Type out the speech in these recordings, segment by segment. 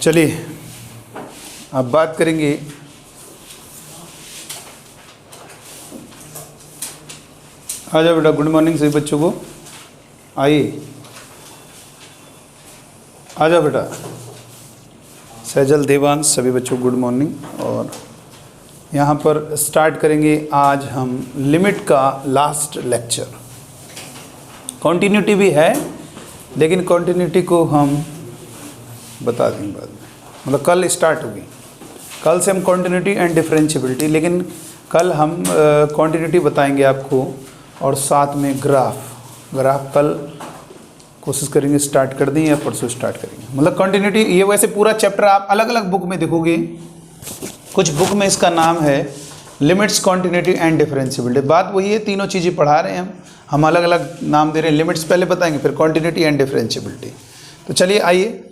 चलिए अब बात करेंगे आ जाओ बेटा, गुड मॉर्निंग सभी बच्चों को। आइए आ जाओ बेटा। सहजल देवांश सभी बच्चों को गुड मॉर्निंग। और यहाँ पर स्टार्ट करेंगे आज हम लिमिट का लास्ट लेक्चर। कॉन्टिन्यूटी भी है लेकिन कॉन्टिन्यूटी को हम बता देंगे बाद में, मतलब कल स्टार्ट होगी। कल से हम कॉन्टिन्यूटी एंड डिफरेंशिएबिलिटी, लेकिन कल हम कॉन्टिन्यूटी बताएंगे आपको और साथ में ग्राफ कल कोशिश करेंगे स्टार्ट कर दें या परसों स्टार्ट करेंगे। मतलब कॉन्टिन्यूटी ये वैसे पूरा चैप्टर आप अलग अलग बुक में देखोगे। कुछ बुक में इसका नाम है लिमिट्स, कॉन्टिन्यूटी एंड डिफरेंशिएबिलिटी। बात वही है, तीनों चीज़ें पढ़ा रहे हैं हम अलग अलग नाम दे रहे हैं। लिमिट्स पहले बताएंगे, फिर कॉन्टिन्यूटी एंड डिफरेंशिएबिलिटी। तो चलिए आइए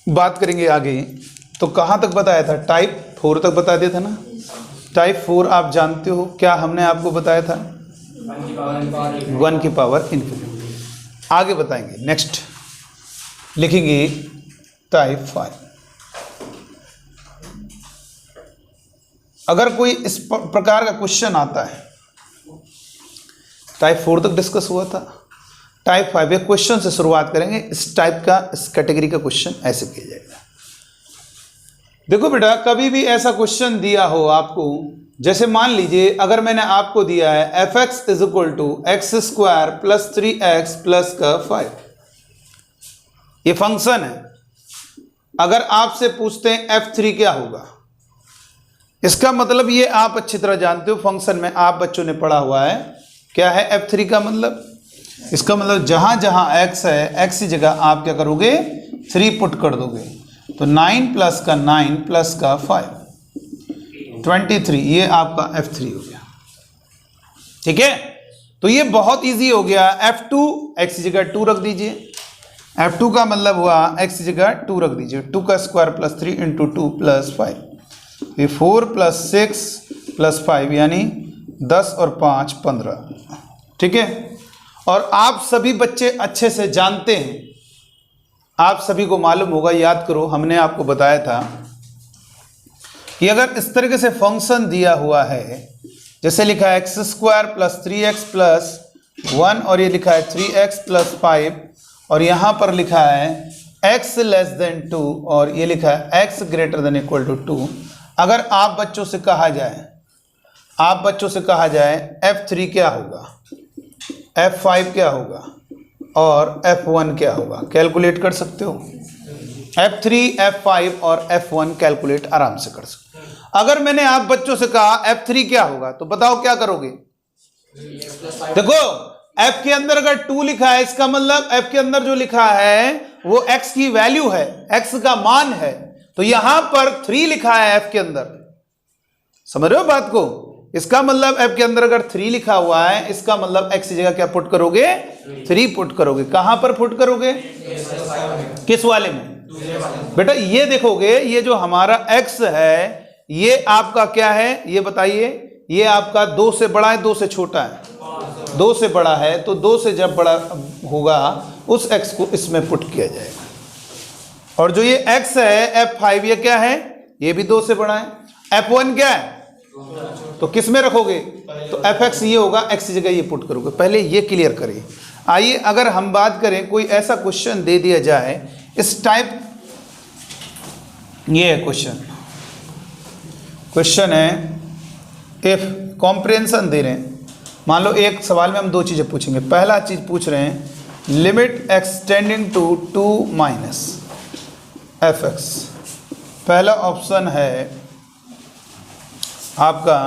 बात करेंगे आगे। तो कहाँ तक बताया था? टाइप 4 तक बता दिया था ना। टाइप 4 आप जानते हो, क्या हमने आपको बताया था? 1 की पावर इन्फिनिटी। आगे बताएंगे, नेक्स्ट लिखेंगे टाइप 5। अगर कोई इस प्रकार का क्वेश्चन आता है, टाइप 4 तक डिस्कस हुआ था, टाइप 5 एक क्वेश्चन से शुरुआत करेंगे। इस टाइप का, इस कैटेगरी का क्वेश्चन ऐसे किया जाएगा। देखो बेटा, कभी भी ऐसा क्वेश्चन दिया हो आपको, जैसे मान लीजिए अगर मैंने आपको दिया है f(x) = x² + 3x + 5, ये फंक्शन है। अगर आपसे पूछते हैं f3 क्या होगा, इसका मतलब ये आप अच्छी तरह जानते हो, फंक्शन में आप बच्चों ने पढ़ा हुआ है। क्या है f3 का मतलब? इसका मतलब जहां जहां x है, x की जगह आप क्या करोगे? 3 पुट कर दोगे। तो 9 + 9 + 5 23, ये आपका f3 हो गया। ठीक है, तो ये बहुत इजी हो गया। f2 x की जगह 2 रख दीजिए। f2 का मतलब हुआ x की जगह 2 रख दीजिए। 2 का स्क्वायर + 3 × 2 + 5, ये 4 + 6 + 5 यानी 10 और 5 15। ठीक है, और आप सभी बच्चे अच्छे से जानते हैं, आप सभी को मालूम होगा, याद करो हमने आपको बताया था कि अगर इस तरीके से फंक्शन दिया हुआ है, जैसे लिखा है x² + 3x + 1 और ये लिखा है 3x + 5 और यहाँ पर लिखा है x < 2 और ये लिखा है x > 2। अगर आप बच्चों से कहा जाए f3 क्या होगा, f5 क्या होगा और f1 क्या होगा, कैलकुलेट कर सकते हो। f3, f5 और f1 कैलकुलेट आराम से कर सकते हो। अगर मैंने आप बच्चों से कहा f3 क्या होगा, तो बताओ क्या करोगे? देखो, f के अंदर अगर 2 लिखा है, इसका मतलब f के अंदर जो लिखा है वो x की वैल्यू है, x का मान है। तो यहां पर 3 लिखा है f के अंदर, समझ रहे हो बात को? इसका मतलब f के अंदर अगर 3 लिखा हुआ है, इसका मतलब x की जगह क्या पुट करोगे? 3 पुट करोगे। कहां पर पुट करोगे? किस वाले में? बेटा ये देखोगे, ये जो हमारा x है ये आपका क्या है, ये बताइए। ये आपका 2 से बड़ा है, 2 से छोटा है? 2 से बड़ा है, तो 2 से जब बड़ा होगा उस x को इसमें पुट किया जाएगा। और जो ये x है f5, ये क्या है? ये भी 2 से बड़ा है। f1 क्या है? तो किस में रखोगे? तो fx ये होगा, x की जगह ये पुट करोगे। पहले ये क्लियर करिए। आइए अगर हम बात करें, कोई ऐसा क्वेश्चन दे दिया जाए इस टाइप, ये है क्वेश्चन है इफ कॉम्प्रिहेंशन दे रहे हैं। मान लो एक सवाल में हम 2 चीजें पूछेंगे। पहला चीज पूछ रहे हैं लिमिट एक्सटेंडिंग टू 2 - fx। पहला ऑप्शन है आपका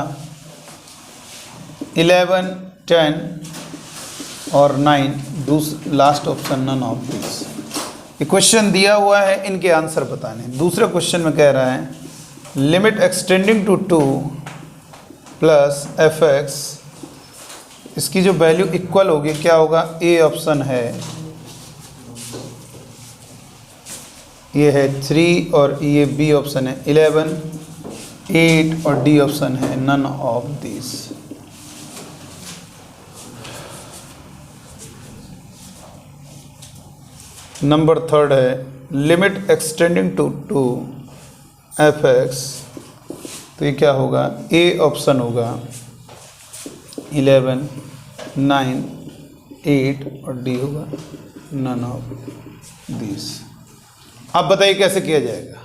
11, 10 और 9। Last option none of this. ये क्वेश्चन दिया हुआ है, इनके आंसर बताने। दूसरे क्वेश्चन में कह रहा है लिमिट एक्सटेंडिंग टू 2 + fx, इसकी जो वैल्यू इक्वल होगी क्या होगा? ए ऑप्शन है, ये है 3 और ये बी ऑप्शन है 11, 8 और डी ऑप्शन है नन ऑफ दिस। नंबर 3 है limit extending to f x, तो ये क्या होगा, ए ऑप्शन होगा 11, 9, 8 और डी होगा नन ऑफ दिस। अब बताइए कैसे किया जाएगा।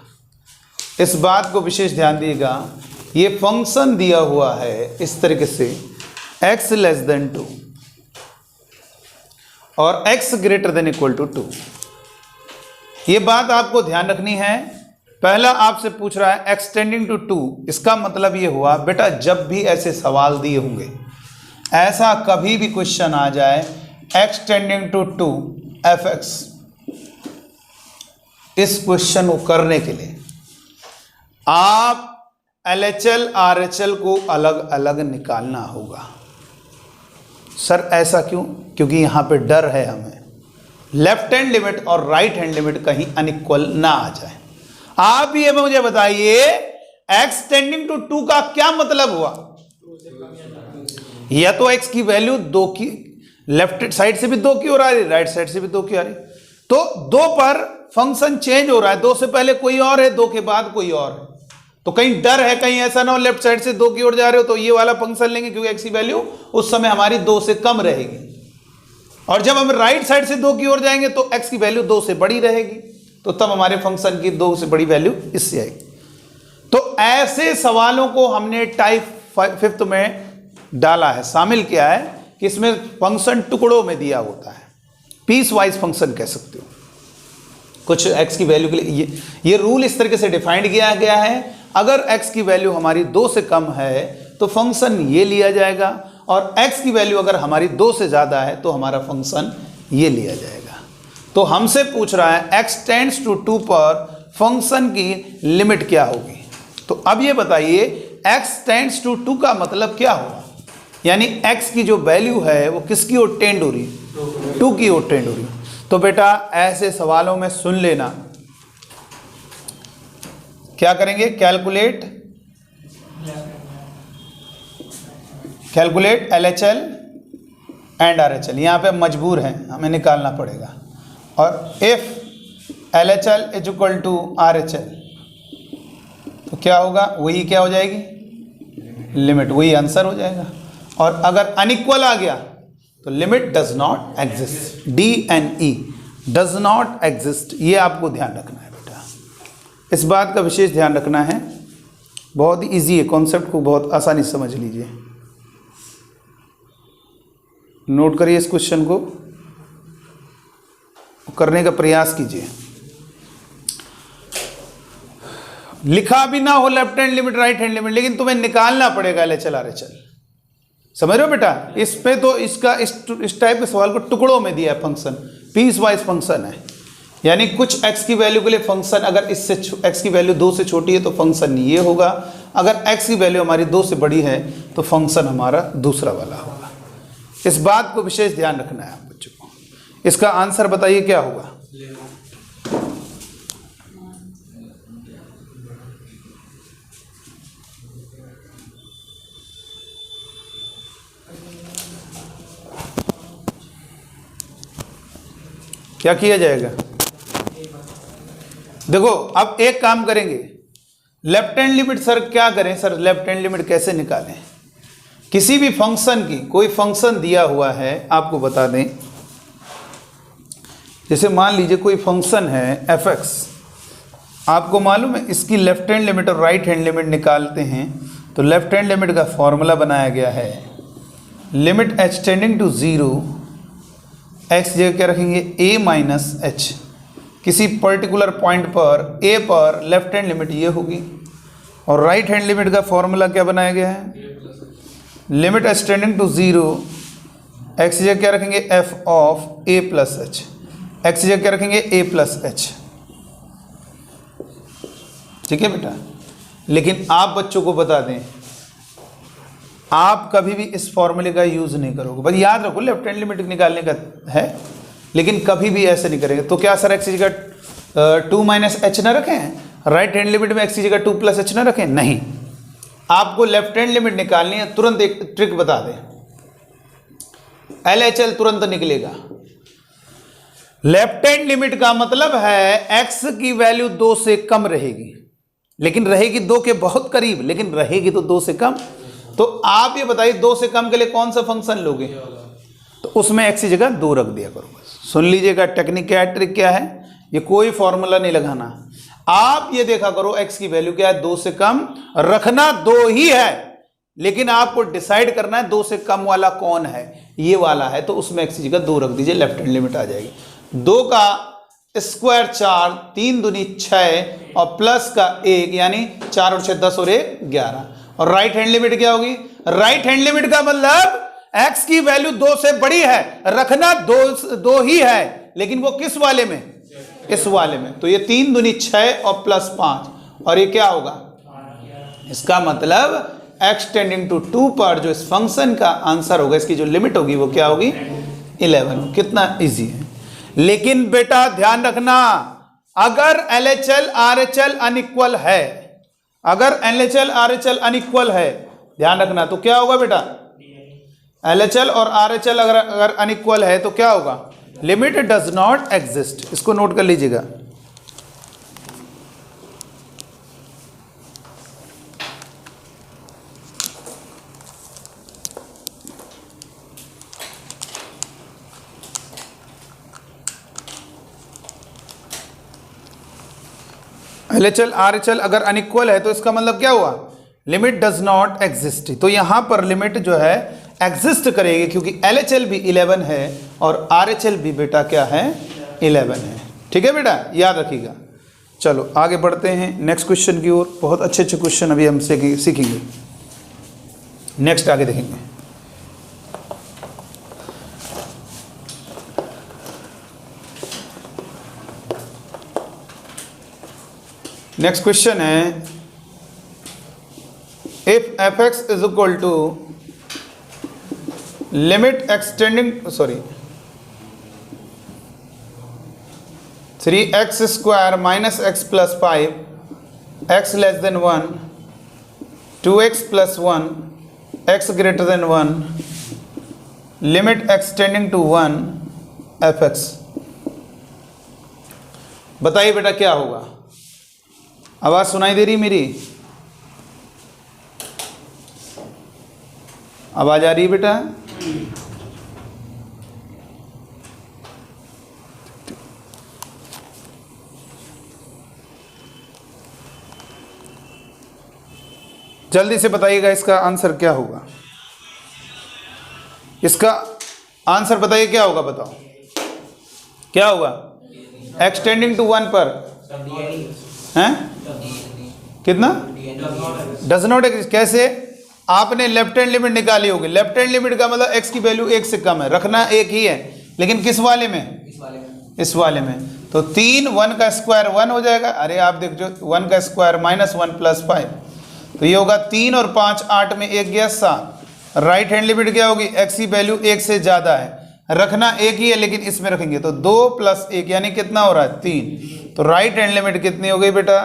इस बात को विशेष ध्यान दिएगा, ये फंक्शन दिया हुआ है इस तरीके से x लेस देन 2 और x greater than equal to 2। ये बात आपको ध्यान रखनी है। पहला आपसे पूछ रहा है एक्सटेंडिंग टू 2, इसका मतलब ये हुआ बेटा जब भी ऐसे सवाल दिए होंगे, ऐसा कभी भी क्वेश्चन आ जाए एक्सटेंडिंग टू 2 एफ एक्स, इस क्वेश्चन को करने के लिए आप LHL RHL को अलग अलग निकालना होगा। सर ऐसा क्यों? क्योंकि यहां पे डर है हमें लेफ्ट हैंड लिमिट और राइट हैंड लिमिट कहीं अनइक्वल ना आ जाए। आप ये मुझे बताइए एक्सटेंडिंग टू 2 का क्या मतलब हुआ? या तो x की वैल्यू 2 की लेफ्ट साइड से भी 2 की ओर आ रही, राइट साइड से भी 2 की आ रही, तो 2 पर फंक्शन चेंज हो रहा है, 2 से पहले कोई और है, 2 के बाद कोई और है। तो कहीं डर है, कहीं ऐसा ना हो लेफ्ट साइड से 2 की ओर जा रहे हो तो ये वाला फंक्शन लेंगे क्योंकि x की वैल्यू उस समय हमारी 2 से कम रहेगी, और जब हम राइट साइड से 2 की ओर जाएंगे तो x की वैल्यू 2 से बड़ी रहेगी, तो तब हमारे फंक्शन की 2 से बड़ी वैल्यू इससे आएगी। तो ऐसे सवालों को हमने टाइप 5th में डाला है, शामिल किया है कि इसमें फंक्शन टुकड़ों में दिया होता है, पीस वाइज फंक्शन कह सकते हो। कुछ x की वैल्यू के लिए ये रूल इस तरीके से डिफाइंड किया गया है, अगर x की वैल्यू हमारी 2 से कम है तो फंक्शन ये लिया जाएगा, और x की वैल्यू अगर हमारी 2 से ज़्यादा है तो हमारा फंक्शन ये लिया जाएगा। तो हमसे पूछ रहा है x टेंड्स टू 2 पर फंक्शन की लिमिट क्या होगी। तो अब ये बताइए x टेंड्स टू 2 का मतलब क्या हुआ, यानी x की जो वैल्यू है वो किसकी ओर टेंड हो रही, 2 की ओर टेंड हो रही। तो बेटा ऐसे सवालों में सुन लेना, क्या करेंगे, कैलकुलेट LHL एंड RHL, यहाँ पे मजबूर हैं, हमें निकालना पड़ेगा। और if LHL is equal to RHL तो क्या होगा, वही क्या हो जाएगी, लिमिट, वही आंसर हो जाएगा। और अगर अनइक्वल आ गया तो limit does not exist, DNE does not exist. ये आपको ध्यान रखना है बेटा, इस बात का विशेष ध्यान रखना है। बहुत इजी है, कॉन्सेप्ट को बहुत आसानी से समझ लीजिए। नोट करिए इस क्वेश्चन को, करने का प्रयास कीजिए। लिखा भी ना हो left hand limit right hand limit, लेकिन तुम्हें निकालना पड़ेगा LHL RHL, समझ रहे हो बेटा। इस पे तो इसका इस टाइप के सवाल को टुकड़ों में दिया है, फंक्शन पीस वाइज फंक्शन है, यानी कुछ x की वैल्यू के लिए फंक्शन अगर इससे x की वैल्यू 2 से छोटी है तो फंक्शन ये होगा, अगर x की वैल्यू हमारी 2 से बड़ी है तो फंक्शन हमारा दूसरा वाला होगा। इस बात को विशेष ध्यान रखना है आप बच्चों को। इसका आंसर बताइए क्या होगा। क्या किया जाएगा, देखो अब एक काम करेंगे, लेफ्ट हैंड लिमिट सर क्या करें, सर लेफ्ट हैंड लिमिट कैसे निकालें। किसी भी फंक्शन की, कोई फंक्शन दिया हुआ है, आपको बता दें, जैसे मान लीजिए कोई फंक्शन है fx, आपको मालूम है इसकी लेफ्ट हैंड लिमिट और राइट हैंड लिमिट निकालते हैं तो लेफ्ट हैंड लिमिट का फॉर्मूला बनाया गया है, limit h tending to 0, x जगह क्या रखेंगे a माइनस h, किसी पर्टिकुलर पॉइंट पर a पर लेफ्ट हैंड लिमिट ये होगी, और राइट हैंड लिमिट का फॉर्मूला क्या बनाया गया है, limit h tending to 0, x जगह क्या रखेंगे f of a plus h, x जगह क्या रखेंगे a प्लस h। ठीक है बेटा, लेकिन आप बच्चों को बता दें, आप कभी भी इस फॉर्मूले का यूज़ नहीं करोगे, बस याद रखो लेफ्ट हैंड लिमिट निकालने का है, लेकिन कभी भी ऐसे नहीं करेंगे। तो क्या सर x की जगह 2 माइनस एच ना रखें, राइट हैंड लिमिट में x की जगह 2 प्लस एच ना रखें, नहीं, आपको लेफ्ट हैंड लिमिट निकालनी है। तुरंत एक ट्रिक बता दें, LHL तुरंत निकलेगा। लेफ्ट हैंड लिमिट का मतलब है x की वैल्यू 2 से कम रहेगी, लेकिन रहेगी 2 के बहुत करीब, लेकिन रहेगी तो 2 से कम। तो आप ये बताइए 2 से कम के लिए कौन सा फंक्शन लोगे? तो उसमें x की जगह 2 रख दिया करो बस। सुन लीजिएगा टेक्निक क्या है, ट्रिक क्या है, ये कोई फॉर्मूला नहीं लगाना। आप ये देखा करो x की वैल्यू क्या है, 2 से कम रखना 2 ही है, लेकिन आपको डिसाइड करना है 2 से कम वाला कौन है, ये वाला है, तो उसमें x की जगह 2 रख दीजिए, लेफ्ट हैंड लिमिट आ जाएगी। 2 का स्क्वायर 4, 3 दूनी 6 और प्लस का 1 यानी 4 और 6 10 और 1 11। और राइट हैंड लिमिट क्या होगी? राइट हैंड लिमिट का मतलब x की वैल्यू 2 से बड़ी है, रखना 2 ही है, लेकिन वो किस वाले में? इस वाले में। तो ये 3 दूनी 6 और प्लस 5 और ये क्या होगा? इसका मतलब x टेंडिंग टू 2 पर जो इस फंक्शन का आंसर होगा, इसकी जो लिमिट होगी वो क्या होगी? 11। कितना इजी है। लेकिन बेटा ध्यान रखना, अगर LHL RHL अनइक्वल है, अगर LHL RHL अनइक्वल है, ध्यान रखना, तो क्या होगा बेटा? LHL और RHL अगर अनइक्वल है तो क्या होगा? Limit does not exist. इसको नोट कर लीजिएगा। LHL RHL अगर अनइक्वल है तो इसका मतलब क्या हुआ? Limit does not exist. तो यहां पर लिमिट जो है एग्जिस्ट करेगी, क्योंकि LHL भी 11 है और RHL भी बेटा क्या है? 11 है। ठीक है बेटा, याद रखिएगा। चलो आगे बढ़ते हैं नेक्स्ट क्वेश्चन की ओर। बहुत अच्छे अच्छे क्वेश्चन अभी हम सीखेंगे, नेक्स्ट आगे देखेंगे। नेक्स्ट क्वेश्चन है, if fx is equal to limit extending 3x square minus x plus 5 x less than 1 2x plus 1 x greater than 1 limit extending to 1 fx। बताइए बेटा क्या होगा? आवाज सुनाई दे रही मेरी? आवाज आ रही है बेटा? जल्दी से बताइएगा इसका आंसर क्या होगा। इसका आंसर बताइए क्या होगा, बताओ क्या होगा? एक्सटेंडिंग टू 1 पर हैं? कितना? Does not exist. कैसे? आपने लेफ्ट हैंड लिमिट निकाली होगी। लेफ्ट हैंड लिमिट का मतलब x की वैल्यू 1 से कम है, रखना 1 ही है, लेकिन किस वाले में? इस वाले में। तो 3 1 का स्क्वायर 1 हो जाएगा। अरे आप देख जो 1 का स्क्वायर माइनस 1 प्लस 5, तो ये होगा 3 और 5 8 में 1 गया 7। राइट हैंड लिमिट क्या होगी? x की वैल्यू 1 से ज़्यादा है, रखना 1 ही है, लेकिन इसमें रखेंगे तो 2 प्लस 1 यानी कितना हो रहा है? 3। तो राइट हैंड लिमिट कितनी हो गई बेटा?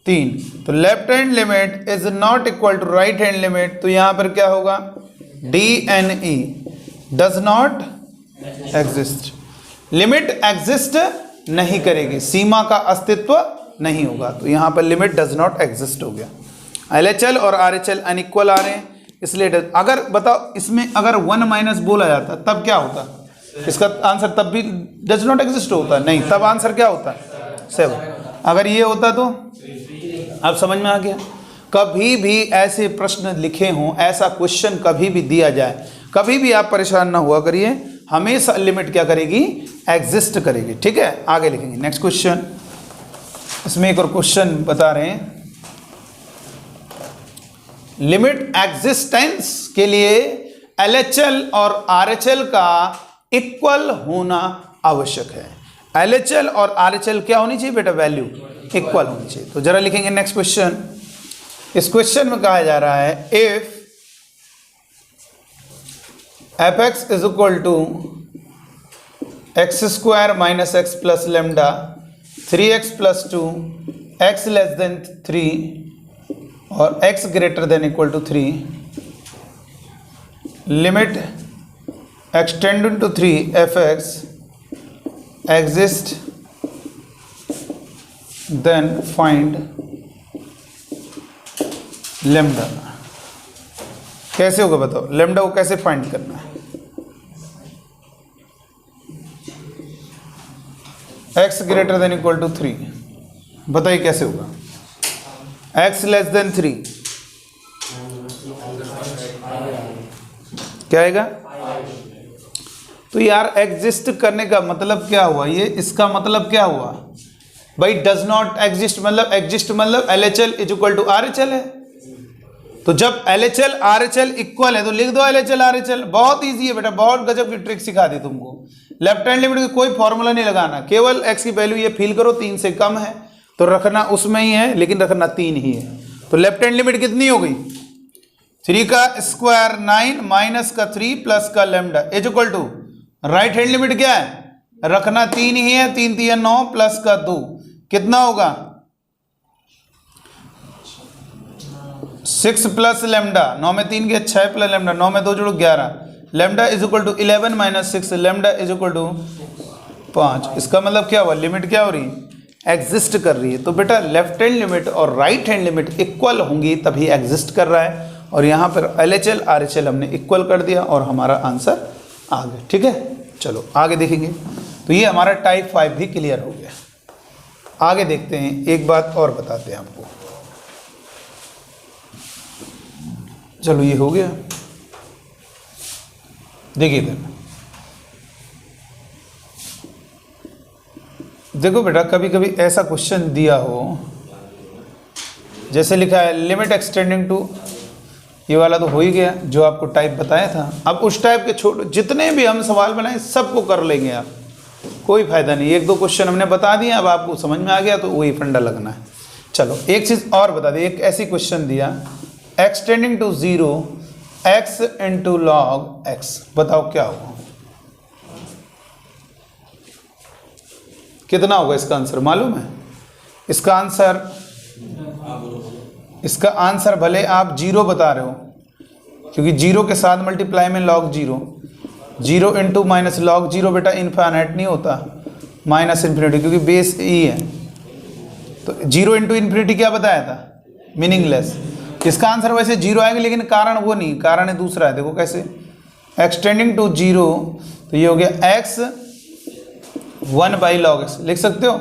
3। तो left hand limit is not equal to right hand limit, तो यहां पर क्या होगा? DNE does not exist. Limit exist नहीं करेगी, सीमा का अस्तित्व नहीं होगा, तो यहां पर लिमिट डज नॉट एग्जिस्ट हो गया। LHL और RHL अनइक्वल आ रहे हैं, इसलिए अगर बताओ इसमें अगर 1 माइनस बोला जाता तब क्या होता? इसका आंसर तब भी डज नॉट एग्जिस्ट होता? नहीं, तब आंसर क्या होता? 7। अगर ये होता तो आप समझ में आ गया। कभी भी ऐसे प्रश्न लिखे हों, ऐसा क्वेश्चन कभी भी दिया जाए, कभी भी आप परेशान ना हुआ करिए, हमेशा लिमिट क्या करेगी? एग्जिस्ट करेगी। ठीक है, आगे लिखेंगे नेक्स्ट क्वेश्चन। इसमें एक और क्वेश्चन बता रहे हैं, लिमिट एग्जिस्टेंस के लिए LHL और RHL का इक्वल होना आवश्यक है। LHL और RHL क्या होनी चाहिए बेटा? वैल्यू इक्वल होनी चाहिए। तो जरा लिखेंगे नेक्स्ट क्वेश्चन। इस क्वेश्चन में कहा जा रहा है, if fx is equal to x square minus x plus lambda 3x plus 2 x less than 3 और x greater than equal to 3 limit extending to 3 fx exist then find lambda. कैसे होगा बताओ, लेमडा को कैसे फाइंड करना है? x greater than equal to 3, बताइए कैसे होगा? x लेस देन 3 क्या आएगा? तो यार एग्जिस्ट करने का मतलब क्या हुआ? ये इसका मतलब क्या हुआ भाई? डज नॉट एग्जिस्ट मतलब एग्जिस्ट मतलब LHL is equal to RHL है। तो जब LHL RHL इक्वल है तो लिख दो LHL RHL। बहुत इजी है बेटा, बहुत गजब की ट्रिक सिखा दी तुमको। लेफ्ट हैंड लिमिट की कोई फॉर्मूला नहीं लगाना, केवल x की वैल्यू ये फील करो 3 से कम है तो रखना उसमें ही है, लेकिन रखना 3 ही है। तो लेफ्ट हैंड लिमिट कितनी हो गई? 3 का स्क्वायर 9 माइनस का 3 प्लस का lambda is equal to right hand limit क्या है? रखना 3 ही है, 3 3 9 प्लस का 2 कितना होगा? 6 प्लस लेमडा, 9 में 3 के 6 प्लस लेमडा, 9 में 2 जोड़ो 11, lambda is equal to 11 minus 6, lambda is equal to 5। इसका मतलब क्या हुआ? लिमिट क्या हो रही है? एग्जिस्ट कर रही है। तो बेटा लेफ्ट हैंड लिमिट और राइट हैंड लिमिट इक्वल होंगी तभी एग्जिस्ट कर रहा है, और यहाँ पर LHL RHL हमने इक्वल कर दिया और हमारा आंसर आ गया। ठीक है, चलो आगे देखेंगे। तो ये हमारा टाइप 5 भी क्लियर हो गया। आगे देखते हैं, एक बात और बताते हैं आपको। चलो ये हो गया, देखिए इधर देखो बेटा, कभी कभी ऐसा क्वेश्चन दिया हो, जैसे लिखा है लिमिट एक्सटेंडिंग टू, ये वाला तो हो ही गया जो आपको टाइप बताया था। अब उस टाइप के छोटे जितने भी हम सवाल बनाए सबको कर लेंगे आप, कोई फायदा नहीं। 1-2 क्वेश्चन हमने बता दिए, अब आपको समझ में आ गया तो वही फंडा लगना है। चलो एक चीज़ और बता दें, एक ऐसी क्वेश्चन दिया extending to 0 x into log x, बताओ क्या होगा? कितना होगा इसका आंसर मालूम है? इसका आंसर भले आप 0 बता रहे हो, क्योंकि 0 के साथ मल्टीप्लाई में लॉग 0 इंटू माइनस लॉग 0 बेटा इनफाइनाइट नहीं होता, माइनस इन्फिनिटी, क्योंकि बेस ई है। तो 0 इंटू इन्फिनिटी क्या बताया था? मीनिंगलेस। इसका आंसर वैसे 0 आएगा, लेकिन कारण वो नहीं, कारण है दूसरा है। देखो कैसे, एक्सटेंडिंग टू 0, तो ये हो गया x 1 बाई लॉग x। लिख सकते हो?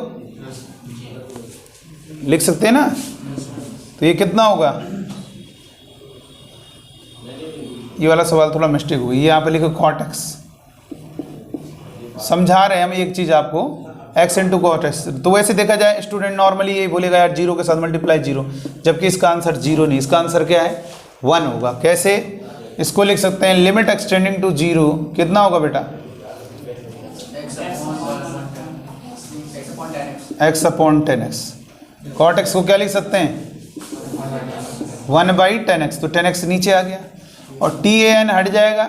लिख सकते हैं ना? तो ये कितना होगा? ये वाला सवाल थोड़ा मिस्टेक हुई, यहाँ पे लिखो कॉट x। समझा रहे हैं हम एक चीज़ आपको, x इंटू कॉट x। तो वैसे देखा जाए स्टूडेंट नॉर्मली यही बोलेगा यार 0 के साथ मल्टीप्लाई 0, जबकि इसका आंसर 0 नहीं, इसका आंसर क्या है? 1 होगा। कैसे? इसको लिख सकते हैं लिमिट एक्सटेंडिंग टू 0, कितना होगा बेटा? x upon 10x। Cot x को क्या लिख सकते हैं? 1 बाई 10x। तो 10x नीचे आ गया और tan हट जाएगा,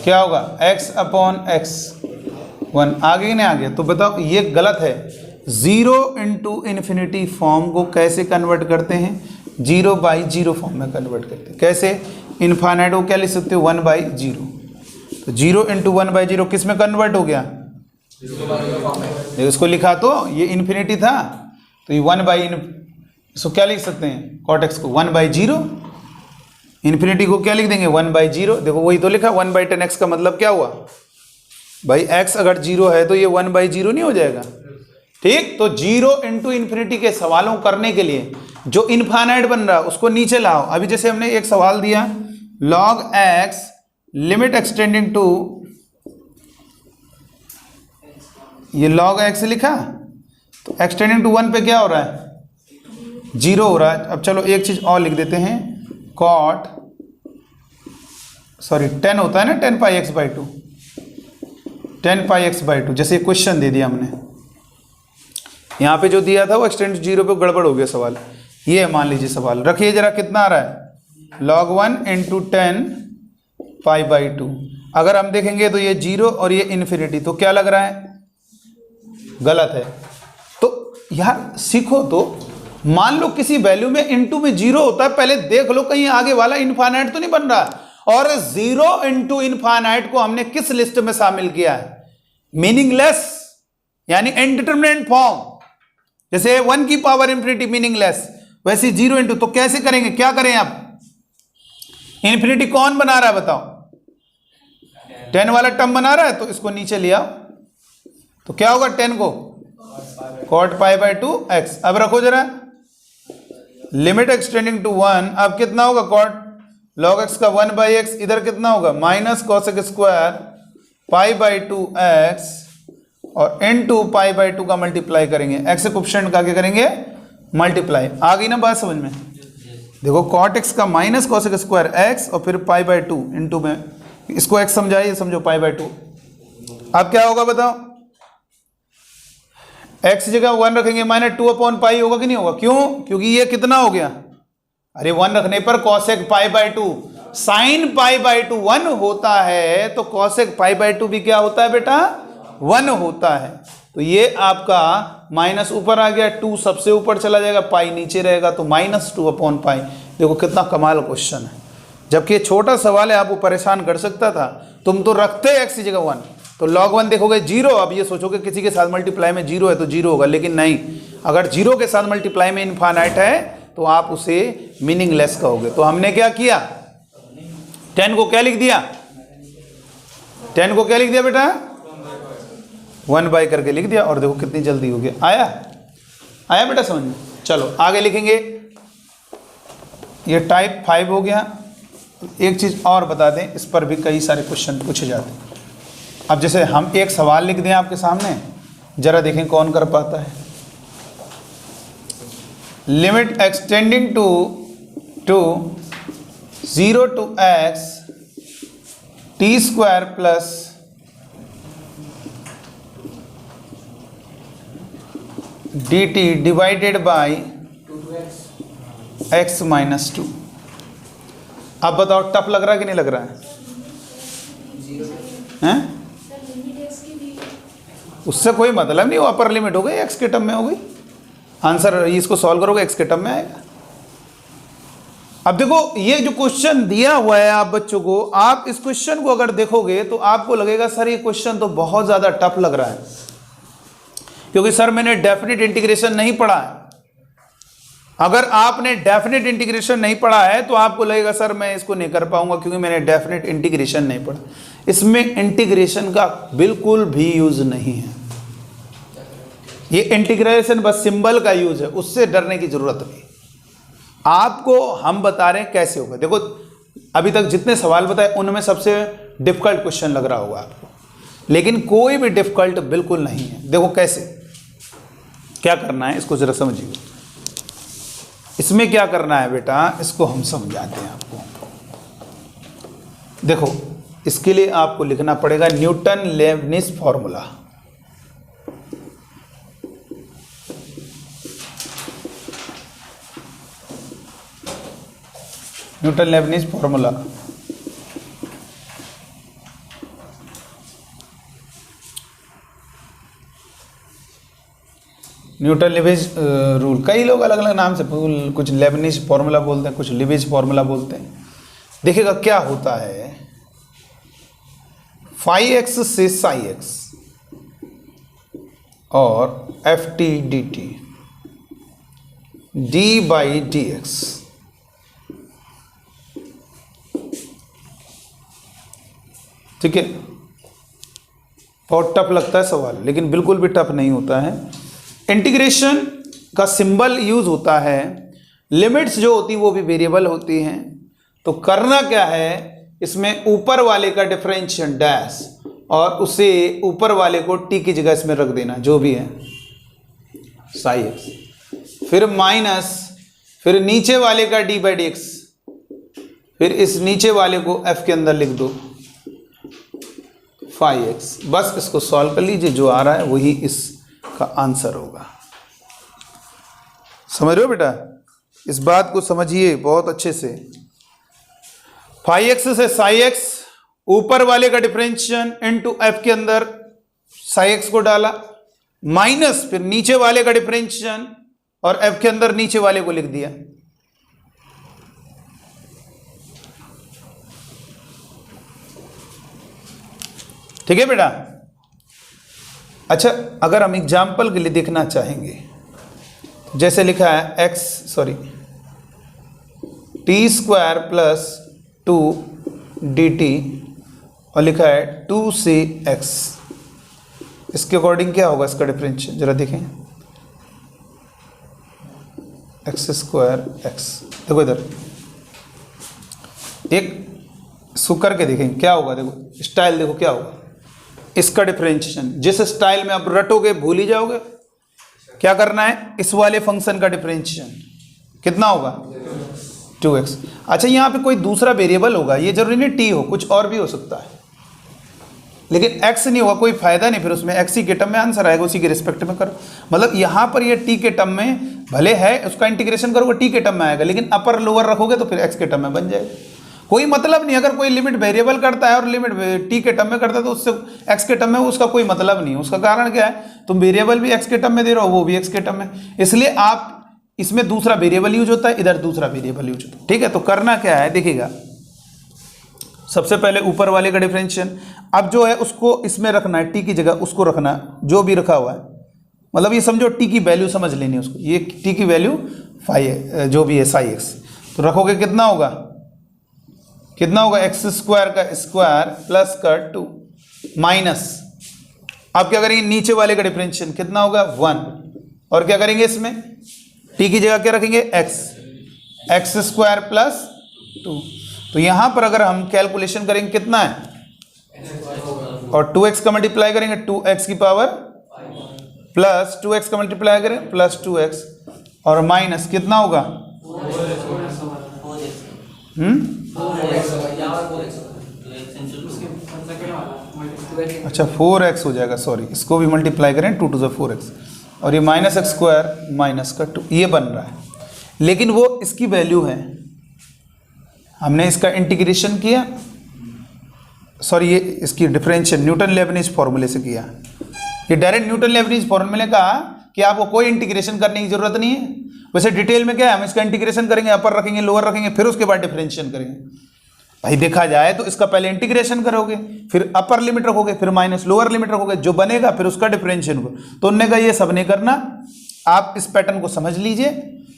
क्या होगा? x upon x 1। आगे नहीं आ गया? तो बताओ ये गलत है। 0 इंटू इन्फिनिटी फॉर्म को कैसे कन्वर्ट करते हैं? 0 बाई 0 फॉर्म में कन्वर्ट करते हैं। कैसे? इनफाइनाइट को क्या लिख सकते हो? 1 बाई 0। तो 0 इंटू 1 बाई 0 किस में कन्वर्ट हो गया? देखो इसको लिखा तो ये इन्फिनिटी था, तो ये 1 बाई, इसको क्या लिख सकते हैं? कॉट x को 1 बाई 0, इन्फिनिटी को क्या लिख देंगे? 1 बाई 0। देखो वही तो लिखा 1 बाई 10x का मतलब क्या हुआ भाई? x अगर 0 है तो ये 1 बाई 0 नहीं हो जाएगा? ठीक, तो 0 इंटू इन्फिनिटी के सवालों करने के लिए जो इनफाइनाइट बन रहा है उसको नीचे लाओ। अभी जैसे हमने एक सवाल दिया log x limit extending to, ये log x लिखा, तो एक्सटेंडिंग टू 1 पे क्या हो रहा है? 0 हो रहा है। अब चलो एक चीज और लिख देते हैं, कॉट 10 होता है ना 10 पाई x by 2, 10 pi x by 2। जैसे क्वेश्चन दे दिया हमने, यहाँ पे जो दिया था वो एक्सटेंड 0 पे गड़बड़ हो गया सवाल। ये मान लीजिए सवाल रखिए जरा, कितना आ रहा है? log 1 into 10 pi by 2। अगर हम देखेंगे तो ये 0 और ये इन्फिनिटी, तो क्या लग रहा है? गलत है। तो यार सीखो तो, मान लो किसी वैल्यू में इंटू में 0 होता है, पहले देख लो कहीं आगे वाला इनफाइनाइट तो नहीं बन रहा। और 0 इंटू इनफाइनाइट को हमने किस लिस्ट में शामिल किया है? मीनिंगलेस यानी इनडिटरमिनेट फॉर्म, जैसे 1 की पावर इंफिनिटी मीनिंगलेस, वैसे 0 इंटू, तो कैसे करेंगे, क्या करें आप, इंफिनिटी कौन बना रहा है बताओ, 10 वाला टर्म बना रहा है, तो इसको नीचे ले आओ, तो क्या होगा 10 को cot पाई बाय 2 एक्स। अब रखो जरा, लिमिट एक्सटेंडिंग टू 1, अब कितना होगा cot log x का 1 बाई एक्स, इधर कितना होगा minus cosec square pi by 2 x, और इनटू पाई बाई 2 का मल्टीप्लाई करेंगे, एक्स कोफिशिएंट का क्या करेंगे मल्टीप्लाई। आ गई ना बात समझ में, देखो cot x का माइनस cosec स्क्वायर एक्स और फिर पाई बाई 2 इनटू में, इसको x समझाइए, समझो पाई बाई 2। अब क्या होगा बताओ, x जगह 1 रखेंगे, माइनस 2 अपॉन पाई होगा कि नहीं होगा, क्यों, क्योंकि ये कितना हो गया, अरे 1 रखने पर cosec pi by 2 sine pi by 2 1 होता है, तो cosec पाई बाई 2 भी क्या होता है बेटा 1 होता है। तो ये आपका माइनस ऊपर आ गया, 2 सबसे ऊपर चला जाएगा, पाई नीचे रहेगा, तो माइनस 2 अपॉन पाई। देखो कितना कमाल क्वेश्चन है, जबकि ये छोटा सवाल है, आपको परेशान कर सकता था, तुम तो रखते x की जगह 1, तो log 1 देखोगे 0, अब ये सोचोगे किसी के साथ मल्टीप्लाई में 0 है तो 0 होगा, लेकिन नहीं, अगर 0 के साथ मल्टीप्लाई में इनफाइनाइट है तो आप उसे मीनिंगलेस कहोगे। तो हमने क्या किया, 10 को क्या लिख दिया, 10 को क्या लिख दिया बेटा 1 बाई करके लिख दिया, और देखो कितनी जल्दी हो गया, आया बेटा समझ में। चलो आगे लिखेंगे, ये टाइप 5 हो गया। एक चीज़ और बता दें, इस पर भी कई सारे क्वेश्चन पूछे जाते हैं। अब जैसे हम एक सवाल लिख दें आपके सामने, जरा देखें कौन कर पाता है। Limit extending to 0 to x t square plus dt divided by x minus 2। अब बताओ टफ लग रहा है कि नहीं लग रहा है? उससे कोई मतलब नहीं, वो अपर लिमिट हो गई, x के टर्म में हो गई, आंसर इसको सॉल्व करोगे x के टर्म में आएगा। अब देखो ये जो क्वेश्चन दिया हुआ है आप बच्चों को, आप इस क्वेश्चन को अगर देखोगे तो आपको लगेगा सर ये क्वेश्चन तो बहुत ज्यादा टफ लग रहा है, क्योंकि सर मैंने डेफिनेट इंटीग्रेशन नहीं पढ़ा है। अगर आपने डेफिनेट इंटीग्रेशन नहीं पढ़ा है तो आपको लगेगा सर मैं इसको नहीं कर पाऊंगा, क्योंकि मैंने डेफिनेट इंटीग्रेशन नहीं पढ़ा। इसमें इंटीग्रेशन का बिल्कुल भी यूज नहीं है, ये इंटीग्रेशन बस सिंबल का यूज है, उससे डरने की जरूरत नहीं। आपको हम बता रहे हैं कैसे होगा। देखो अभी तक जितने सवाल बताए उनमें सबसे डिफिकल्ट क्वेश्चन लग रहा होगा आपको, लेकिन कोई भी डिफिकल्ट बिल्कुल नहीं है। देखो कैसे, क्या करना है इसको जरा समझिए। इसमें क्या करना है बेटा, इसको हम समझाते हैं आपको। देखो इसके लिए आपको लिखना पड़ेगा Newton Leibniz formula. Newton Leibniz formula Newton Leibniz rule, कई लोग अलग अलग नाम से, कुछ लेबनिज फॉर्मूला बोलते हैं, कुछ लिबेज फॉर्मूला बोलते हैं। देखिएगा क्या होता है, फाई एक्स से साई एक्स और F T D T D by D x, ठीक है। बहुत टफ लगता है सवाल, लेकिन बिल्कुल भी टफ नहीं होता है। इंटीग्रेशन का सिंबल यूज होता है, लिमिट्स जो होती वो भी वेरिएबल होती हैं। तो करना क्या है, इसमें ऊपर वाले का डिफरेंशियल डैश और उसे ऊपर वाले को टी की जगह इसमें रख देना, जो भी है साई एक्स, फिर माइनस, फिर नीचे वाले का डी बाई डी एक्स, फिर इस नीचे वाले को एफ के अंदर लिख दो फाई एक्स। बस इसको सॉल्व कर लीजिए, जो आ रहा है वही इसका आंसर होगा। समझ रहे हो बेटा, इस बात को समझिए बहुत अच्छे से। फाई एक्स से साई एक्स, ऊपर वाले का डिफरेंशियल इनटू एफ के अंदर साई एक्स को डाला, माइनस फिर नीचे वाले का डिफरेंशियल और एफ के अंदर नीचे वाले को लिख दिया। ठीक है बेटा, अच्छा, अगर हम एग्जाम्पल के लिए देखना चाहेंगे, जैसे लिखा है टी स्क्वायर प्लस 2dt और लिखा है 2cx, इसके अकॉर्डिंग क्या होगा इसका डिफरेंशियल, जरा देखें। एक्स स्क्वायर एक्स, देखो इधर एक इसको करके देखें क्या होगा। देखो स्टाइल, देखो क्या होगा इसका डिफरेंशिएशन। जिस स्टाइल में आप रटोगे भूल ही जाओगे। क्या करना है, इस वाले फंक्शन का डिफरेंशिएशन कितना होगा 2x। अच्छा, यहाँ पे कोई दूसरा वेरिएबल होगा, ये जरूरी नहीं टी हो, कुछ और भी हो सकता है, लेकिन x नहीं होगा, कोई फायदा नहीं, फिर उसमें x ही के टर्म में आंसर आएगा, उसी के रिस्पेक्ट में करो। मतलब यहाँ पर ये t के टर्म में भले है, उसका इंटीग्रेशन करोगे t के टर्म में आएगा, लेकिन अपर लोअर रखोगे तो फिर x के टर्म में बन जाएगा। कोई मतलब नहीं, अगर कोई लिमिट वेरिएबल करता है और लिमिट t के टर्म में करता है तो उससे x के टर्म में उसका कोई मतलब नहीं है। उसका कारण क्या है, तुम वेरिएबल भी x के टर्म में दे रहे हो, वो भी x के टर्म में, इसलिए आप इसमें दूसरा वेरिएबल यूज होता है, इधर दूसरा वेरिएबल यूज होता है। ठीक है, तो करना क्या है देखिएगा, सबसे पहले ऊपर वाले का डिफरेंशिएशन, अब जो है उसको इसमें रखना है, टी की जगह उसको रखना है जो भी रखा हुआ है। मतलब ये समझो टी की वैल्यू समझ लेनी है उसको, ये टी की वैल्यू 5 जो भी है साई एक्स, तो रखोगे कितना होगा एक्स स्क्वायर का स्क्वायर प्लस का 2 माइनस, आप क्या करेंगे नीचे वाले का डिफरेंशिएशन कितना होगा 1, और क्या करेंगे इसमें टी की जगह क्या रखेंगे एक्स स्क्वायर प्लस 2। तो यहां पर अगर हम कैलकुलेशन करेंगे कितना है, और 2x का मल्टीप्लाई करेंगे 2x की पावर प्लस 2x का मल्टीप्लाई करें प्लस 2x और माइनस कितना होगा अच्छा 4x हो जाएगा, सॉरी इसको भी मल्टीप्लाई करें 2 to the 4x और ये माइनस एक्स स्क्वायर माइनस का 2, ये बन रहा है। लेकिन वो इसकी वैल्यू है, हमने इसका इंटीग्रेशन किया, सॉरी ये इसकी डिफरेंशियल न्यूटन लेबनीज फॉर्मूले से किया। ये डायरेक्ट न्यूटन लेबनीज फॉर्मूले का कि आपको कोई इंटीग्रेशन करने की जरूरत नहीं है। वैसे डिटेल में क्या है, हम इसका इंटीग्रेशन करेंगे, अपर रखेंगे लोअर रखेंगे, फिर उसके बाद डिफरेंशिएशन करेंगे। भाई देखा जाए तो इसका पहले इंटीग्रेशन करोगे, फिर अपर लिमिट रखोगे, फिर माइनस लोअर लिमिट रखोगे, जो बनेगा फिर उसका डिफरेंशिएशन को। तो उन्होंने कहा ये सब नहीं करना, आप इस पैटर्न को समझ लीजिए।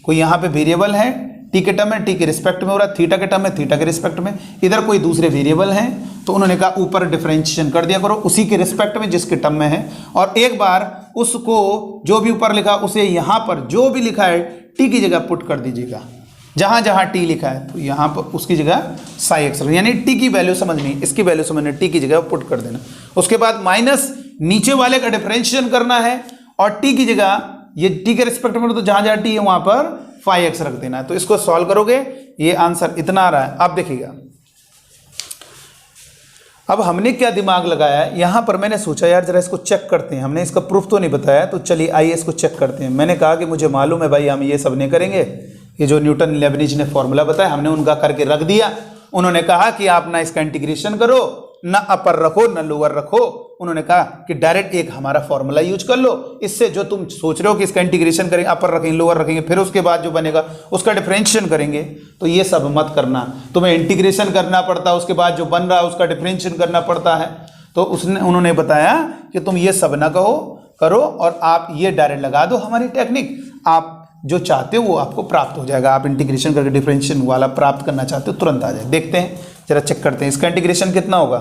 कोई यहाँ पे वेरिएबल है टी के टर्म में, टी के रिस्पेक्ट में हो रहा है, थीटा के टर्म में, थीटा के रिस्पेक्ट में, इधर कोई दूसरे वेरिएबल हैं, तो उन्होंने कहा ऊपर डिफरेंशिएशन कर दिया करो उसी के रिस्पेक्ट में जिसके टर्म में है, और एक बार उसको जो भी ऊपर लिखा उसे यहाँ पर जो भी लिखा है टी की जगह पुट कर दीजिएगा। जहाँ जहाँ टी लिखा है तो यहाँ पर उसकी जगह साई एक्स, यानी टी की वैल्यू समझनी, इसकी वैल्यू समझनी, टी की जगह पुट कर देना। उसके बाद माइनस नीचे वाले का डिफरेंशिएशन करना है, और टी की जगह ये टी के रिस्पेक्ट में तो जहाँ जहाँ टी है वहाँ पर 5x रख देना है। तो इसको सॉल्व करोगे ये आंसर इतना आ रहा है। अब देखिएगा, अब हमने क्या दिमाग लगाया है यहाँ पर, मैंने सोचा यार जरा इसको चेक करते हैं, हमने इसका प्रूफ तो नहीं बताया, तो चलिए आइए इसको चेक करते हैं। मैंने कहा कि मुझे मालूम है भाई हम ये सब नहीं करेंगे, ये जो न्यूटन लेबनीज ने फॉर्मूला बताया हमने उनका करके रख दिया। उन्होंने कहा कि आप ना इसका इंटीग्रेशन करो, ना अपर रखो ना लोअर रखो, उन्होंने कहा कि डायरेक्ट एक हमारा फॉर्मूला यूज कर लो, इससे जो तुम सोच रहे हो कि इसका इंटीग्रेशन करेंगे, अपर रखेंगे लोअर रखेंगे, फिर उसके बाद जो बनेगा उसका डिफरेंशिएशन करेंगे, तो ये सब मत करना। तुम्हें इंटीग्रेशन करना पड़ता है, उसके बाद जो बन रहा है उसका डिफरेंशिएशन करना पड़ता है। तो उन्होंने बताया कि तुम ये सब ना करो और आप ये डायरेक्ट लगा दो हमारी टेक्निक, आप जो चाहते हो वो आपको प्राप्त हो जाएगा। आप इंटीग्रेशन करके डिफरेंशिएशन वाला प्राप्त करना चाहते हो तुरंत आ जाए। देखते हैं, जरा चेक करते हैं इसका इंटीग्रेशन कितना होगा।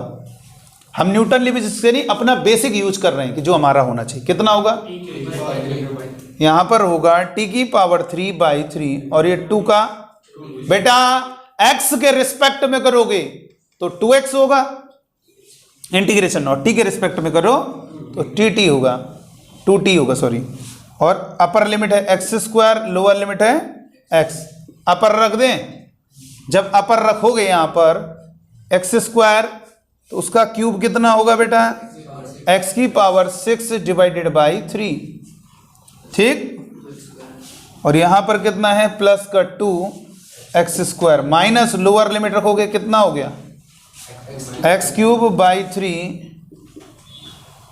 हम न्यूटन लेबनीज से नहीं अपना बेसिक यूज कर रहे हैं कि जो हमारा होना चाहिए। कितना होगा, यहां पर होगा t की पावर 3/3 और ये 2 का, बेटा x के रिस्पेक्ट में करोगे तो 2x होगा इंटीग्रेशन, और t के रिस्पेक्ट में करो तो tt होगा, 2t होगा सॉरी, और अपर लिमिट है एक्स स्क्वायर, लोअर लिमिट है x। अपर रख दें, जब अपर रखोगे यहां पर एक्स स्क्वायर तो उसका क्यूब कितना होगा बेटा, x की पावर 6/3, ठीक। और यहां पर कितना है प्लस का 2x square, minus lower limit रखोगे कितना हो गया x³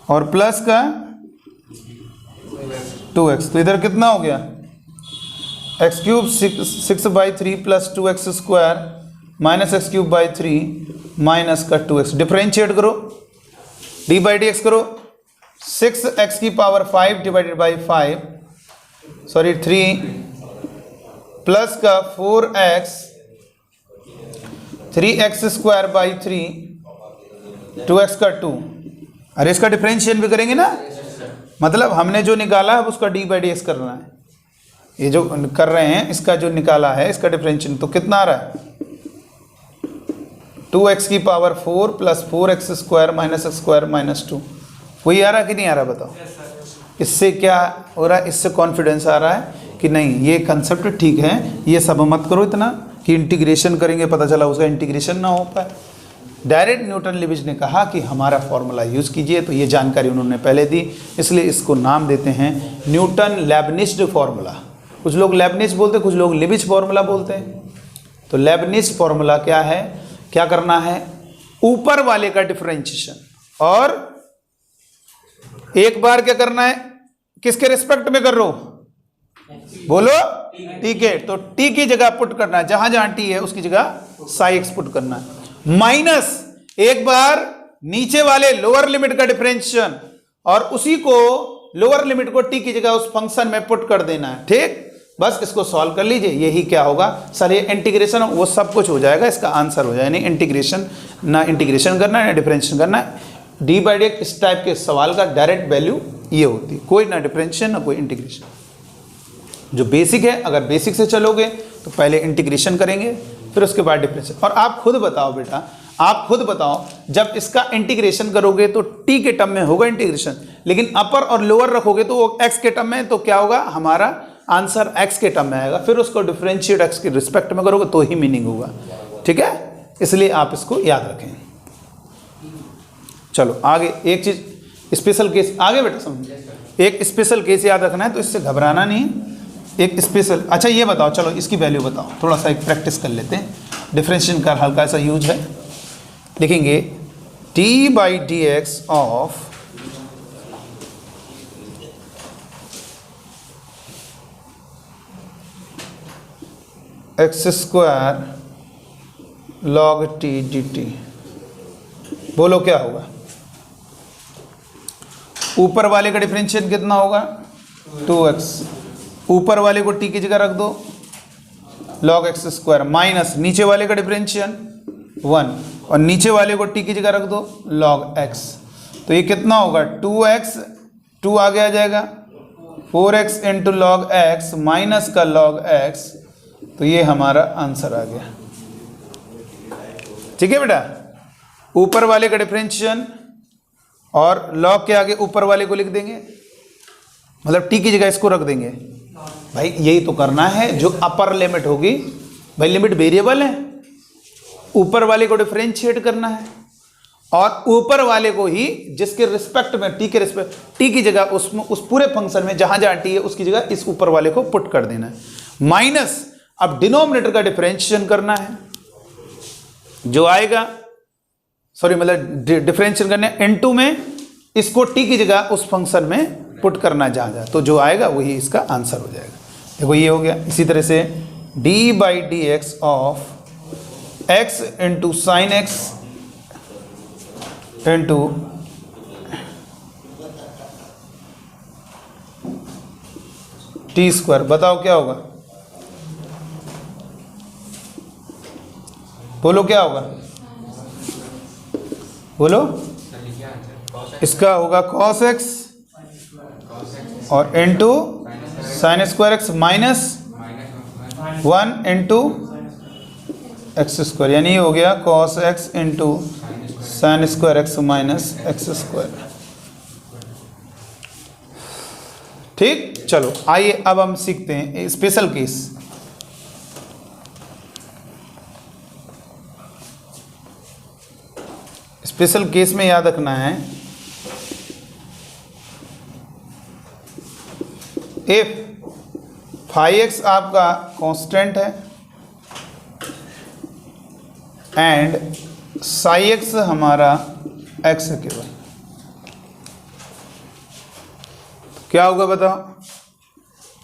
और प्लस का 2x, तो इधर कितना हो गया x³ 6/3 plus 2x square minus x³ 3 minus का 2x। डिफरेंशिएट करो, d/dx करो, 6x की पावर 5 डिवाइडेड बाई 3 प्लस का 4x 3x square by 3 2x का 2। अरे इसका डिफरेंशियल भी करेंगे ना, मतलब हमने जो निकाला है उसका डी बाई डी एक्स करना है। ये जो कर रहे हैं इसका जो निकाला है इसका डिफरेंशियल तो कितना आ रहा है 2x की power 4 plus 4x square minus x square minus 2। वही आ रहा कि नहीं आ रहा बताओ। इससे क्या हो रहा है, इससे कॉन्फिडेंस आ रहा है कि नहीं ये कंसेप्ट ठीक है। ये सब मत करो इतना कि इंटीग्रेशन करेंगे पता चला उसका इंटीग्रेशन ना हो पाए। डायरेक्ट न्यूटन लिविज ने कहा कि हमारा फॉर्मूला यूज़ कीजिए, तो ये जानकारी उन्होंने पहले दी, इसलिए इसको नाम देते हैं न्यूटन लेबनिज फॉर्मूला। कुछ लोग लेबनिज बोलते हैं, कुछ लोग लिविज फॉर्मूला बोलते हैं। तो लेबनिज फॉर्मूला क्या है, क्या करना है, ऊपर वाले का डिफरेंशिएशन और एक बार क्या करना है, किसके रिस्पेक्ट में कर रहे हो बोलो, टी के। तो टी की जगह पुट करना है, जहां जहां टी है उसकी जगह साई एक्स पुट करना है, माइनस एक बार नीचे वाले लोअर लिमिट का डिफरेंशिएशन और उसी को लोअर लिमिट को टी की जगह उस फंक्शन में पुट कर देना है। ठीक, बस इसको सॉल्व कर लीजिए। यही क्या होगा सर, ये इंटीग्रेशन वो सब कुछ हो जाएगा, इसका आंसर हो जाएगा। नहीं इंटीग्रेशन, ना इंटीग्रेशन करना है ना डिफरेंशिएशन करना है। डी बाई डी इस टाइप के सवाल का डायरेक्ट वैल्यू ये होती है, कोई ना डिफरेंशिएशन ना कोई इंटीग्रेशन। जो बेसिक है, अगर बेसिक से चलोगे तो पहले इंटीग्रेशन करेंगे फिर उसके बाद डिफरेंशिएशन। और आप खुद बताओ बेटा, आप खुद बताओ, जब इसका इंटीग्रेशन करोगे तो टी के टर्म में होगा इंटीग्रेशन, लेकिन अपर और लोअर रखोगे तो वो एक्स के टर्म में, तो क्या होगा हमारा आंसर एक्स के टर्म में आएगा। फिर उसको डिफरेंशिएट एक्स के रिस्पेक्ट में करोगे तो ही मीनिंग होगा। ठीक है, इसलिए आप इसको याद रखें। चलो आगे एक चीज स्पेशल केस, आगे बेटा समझ, एक स्पेशल केस याद रखना है, तो इससे घबराना नहीं। एक स्पेशल, अच्छा ये बताओ, चलो इसकी वैल्यू बताओ, थोड़ा सा एक प्रैक्टिस कर लेते हैं। डिफरेंशिएशन का हल्का सा यूज है, लिखेंगे T by D x of x square log T D T. बोलो क्या होगा, ऊपर वाले का डिफरेंशिएशन कितना होगा 2x, ऊपर वाले को t की जगह रख दो log x स्क्वायर, माइनस नीचे वाले का डिफरेंशिएशन 1 और नीचे वाले को t की जगह रख दो log x। तो ये कितना होगा 2x, 2 आगे आ जाएगा 4x into log x minus का log x। तो ये हमारा आंसर आ गया। ठीक है बेटा, ऊपर वाले का डिफरेंशिएशन और log के आगे ऊपर वाले को लिख देंगे, मतलब t की जगह इसको रख देंगे। भाई यही तो करना है, जो अपर लिमिट होगी, भाई लिमिट वेरिएबल है, ऊपर वाले को डिफरेंशिएट करना है और ऊपर वाले को ही जिसके रिस्पेक्ट में t के रिस्पेक्ट, t की जगह उसमें उस पूरे फंक्शन में जहां जहां t है उसकी जगह इस ऊपर वाले को पुट कर देना है। माइनस अब डिनोमिनेटर का डिफरेंशिएशन करना है, जो आएगा सॉरी मतलब डिफरेंशिएशन करने इनटू में इसको t की जगह उस फंक्शन में पुट करना जहाँ जहाँ, तो जो आएगा वही इसका आंसर हो जाएगा। देखो ये हो गया। इसी तरह से d by D x of x into sine x into T square, बताओ क्या होगा, बोलो क्या होगा, बोलो। इसका होगा cos x और into sine square x minus 1 into x square, यानी ये हो गया cos x into sine square x minus x square. ठीक, चलो आइए अब हम सीखते हैं स्पेशल केस। स्पेशल केस में याद रखना है, इफ फाई एक्स आपका कांस्टेंट है एंड साई एक्स हमारा एक्स है केवल, क्या होगा बताओ,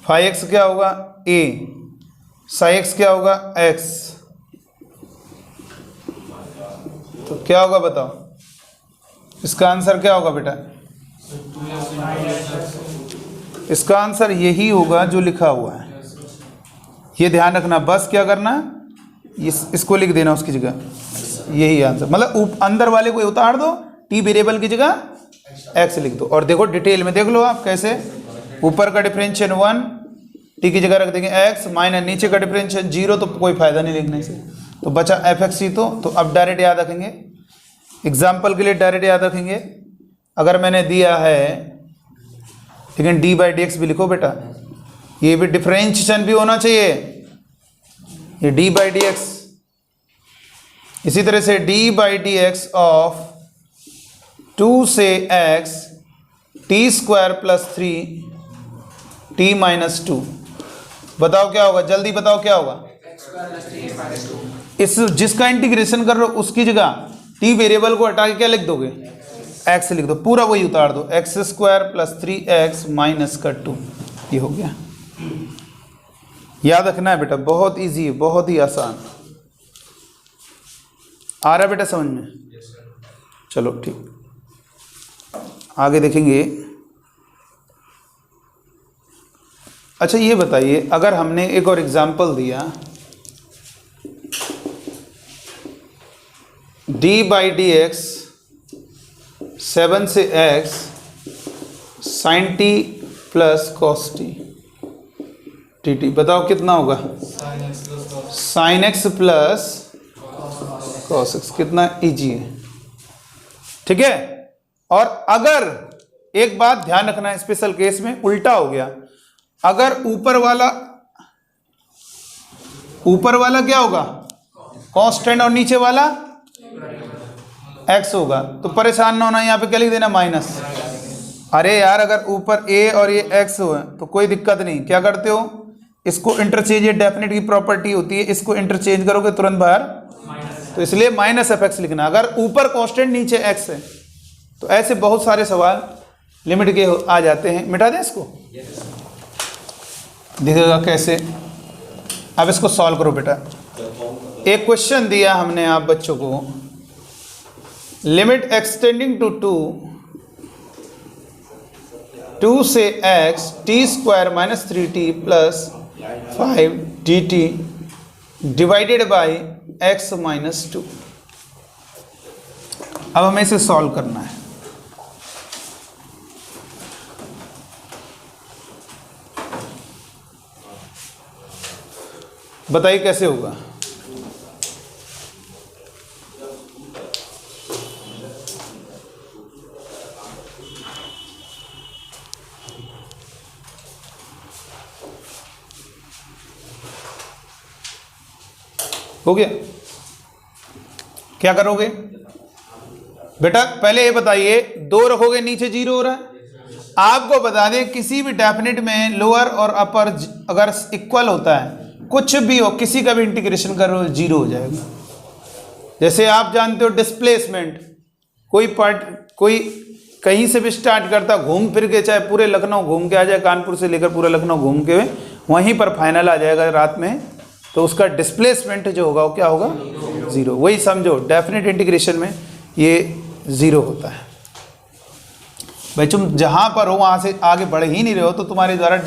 फाई एक्स क्या होगा a, साई एक्स क्या होगा x, तो क्या होगा बताओ, इसका आंसर क्या होगा बेटा इसका आंसर यही होगा जो लिखा हुआ है, ये ध्यान रखना। बस क्या करना, इसको लिख देना उसकी जगह, यही आंसर। मतलब अंदर वाले को उतार दो, टी वेरिएबल की जगह एक्स लिख दो। और देखो डिटेल में देख लो आप कैसे, ऊपर का डिफरेंशियल 1, टी की जगह रख देंगे एक्स, माइनस नीचे का डिफरेंशियल 0, तो कोई फायदा नहीं लिखने से, तो बचा एफ एक्स ही। तो अब डायरेक्ट याद रखेंगे, एग्जाम्पल के लिए डायरेक्ट याद रखेंगे। अगर मैंने दिया है, लेकिन डी बाई डी एक्स भी लिखो बेटा, ये भी डिफरेंशिएशन भी होना चाहिए, ये डी बाई डी एक्स। इसी तरह से D by D x of 2 से x t square plus 3 T minus 2, बताओ क्या होगा, जल्दी बताओ क्या होगा। इस जिसका इंटीग्रेशन कर रहे हो उसकी जगह टी वेरिएबल को हटा के क्या लिख दोगे, x लिख दो, पूरा वही उतार दो, x square plus 3x minus का 2, ये हो गया। याद रखना है बेटा, बहुत इजी है, बहुत ही आसान। आ रहा है बेटा समझ में? चलो ठीक, आगे देखेंगे। अच्छा ये बताइए, अगर हमने एक और एग्जाम्पल दिया, d बाई डी एक्स 7 से x sine t plus cos t t t, बताओ कितना होगा, sine x plus cos x. कितना इजी है, ठीक है। और अगर एक बात ध्यान रखना है, स्पेशल केस में उल्टा हो गया, अगर ऊपर वाला क्या होगा, कांस्टेंट, और नीचे वाला x होगा, तो परेशान ना होना, यहाँ पे क्या लिख देना, माइनस। अरे यार अगर ऊपर a और ये x हो तो कोई दिक्कत नहीं, क्या करते हो, इसको इंटरचेंज, ये डेफिनेट की प्रॉपर्टी होती है, इसको इंटरचेंज करोगे तुरंत बाहर, तो इसलिए माइनस एफ एक्स लिखना। अगर ऊपर कांस्टेंट नीचे x है, तो ऐसे बहुत सारे सवाल लिमिट के आ जाते हैं। मिटा दें इसको, दिखेगा कैसे। अब इसको सॉल्व करो बेटा। एक क्वेश्चन दिया हमने आप बच्चों को, लिमिट एक्सटेंडिंग टू 2 से x t square minus 3t plus 5 dt divided by x minus 2। अब हमें इसे सॉल्व करना है। बताइए कैसे होगा। हो गया, क्या करोगे बेटा, पहले ये बताइए, 2 रखोगे नीचे 0 हो रहा है। आपको बता दें किसी भी डेफिनेट में लोअर और अपर अगर इक्वल होता है, कुछ भी हो, किसी का भी इंटीग्रेशन करो 0 हो जाएगा। जैसे आप जानते हो डिस्प्लेसमेंट, कोई कहीं से भी स्टार्ट करता, घूम फिर के, चाहे पूरे लखनऊ घूम के आ जाए, कानपुर से लेकर पूरा लखनऊ घूम के वहीं पर फाइनल आ जाएगा रात में, तो उसका डिस्प्लेसमेंट जो होगा वो क्या होगा, 0। वही समझो डेफिनेट इंटीग्रेशन में ये 0 होता है। भाई तुम जहाँ पर हो वहाँ से आगे बढ़ ही नहीं रहे हो, तो तुम्हारे द्वारा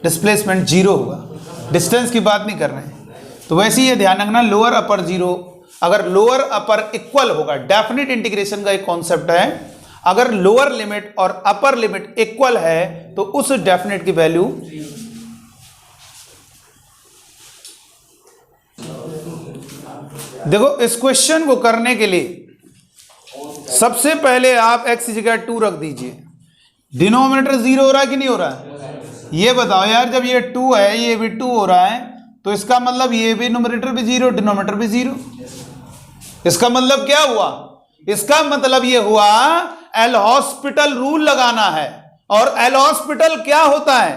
डिस्प्लेसमेंट 0 होगा। डिस्टेंस की बात नहीं कर रहे हैं। तो वैसे ही ये ध्यान रखना, लोअर अपर 0, अगर लोअर अपर इक्वल होगा, डेफिनेट इंटीग्रेशन का एक कॉन्सेप्ट है, अगर लोअर लिमिट और अपर लिमिट इक्वल है तो उस डेफिनेट की वैल्यू देखो। इस क्वेश्चन को करने के लिए सबसे पहले आप x की जगह 2 रख दीजिए। डिनोमिनेटर 0 हो रहा है कि नहीं हो रहा है, ये बताओ यार। जब ये 2 है, ये भी 2 हो रहा है, तो इसका मतलब ये भी न्यूमरेटर भी 0, डिनोमिनेटर भी 0। इसका मतलब क्या हुआ, इसका मतलब ये हुआ एल हॉस्पिटल रूल लगाना है। और एल हॉस्पिटल क्या होता है,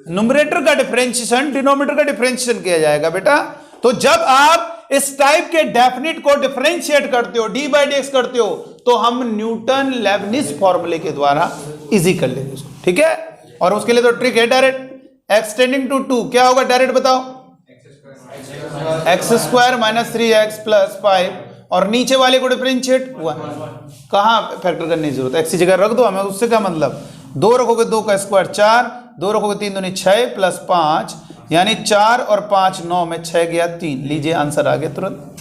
न्यूमरेटर का डिफरेंशिएशन डिनोमिनेटर का डिफरेंशिएशन किया जाएगा बेटा। तो जब आप इस टाइप के डेफिनेट को डिफरेंशिएट करते हो, डी बाई डी एक्स करते हो, तो हम न्यूटन लेबनिज फॉर्मूले के द्वारा इजी कर लेंगे उसको, ठीक है। और उसके लिए तो ट्रिक है डायरेक्ट, एक्सटेंडिंग टू 2 क्या होगा, डायरेक्ट बताओ, x square minus 3x plus 5 और नीचे वाले को डिफरेंशिएट 1। कहाँ फैक्टर करने की जरूरत है, एक्स की जगह रख दो, हमें उससे क्या मतलब, 2 रखोगे 2 का स्क्वायर 4, 2 रखोगे 3 दूनी 6 प्लस 5 यानी 4 और 5 9 में 6 गया 3। लीजिए आंसर आ गया तुरंत,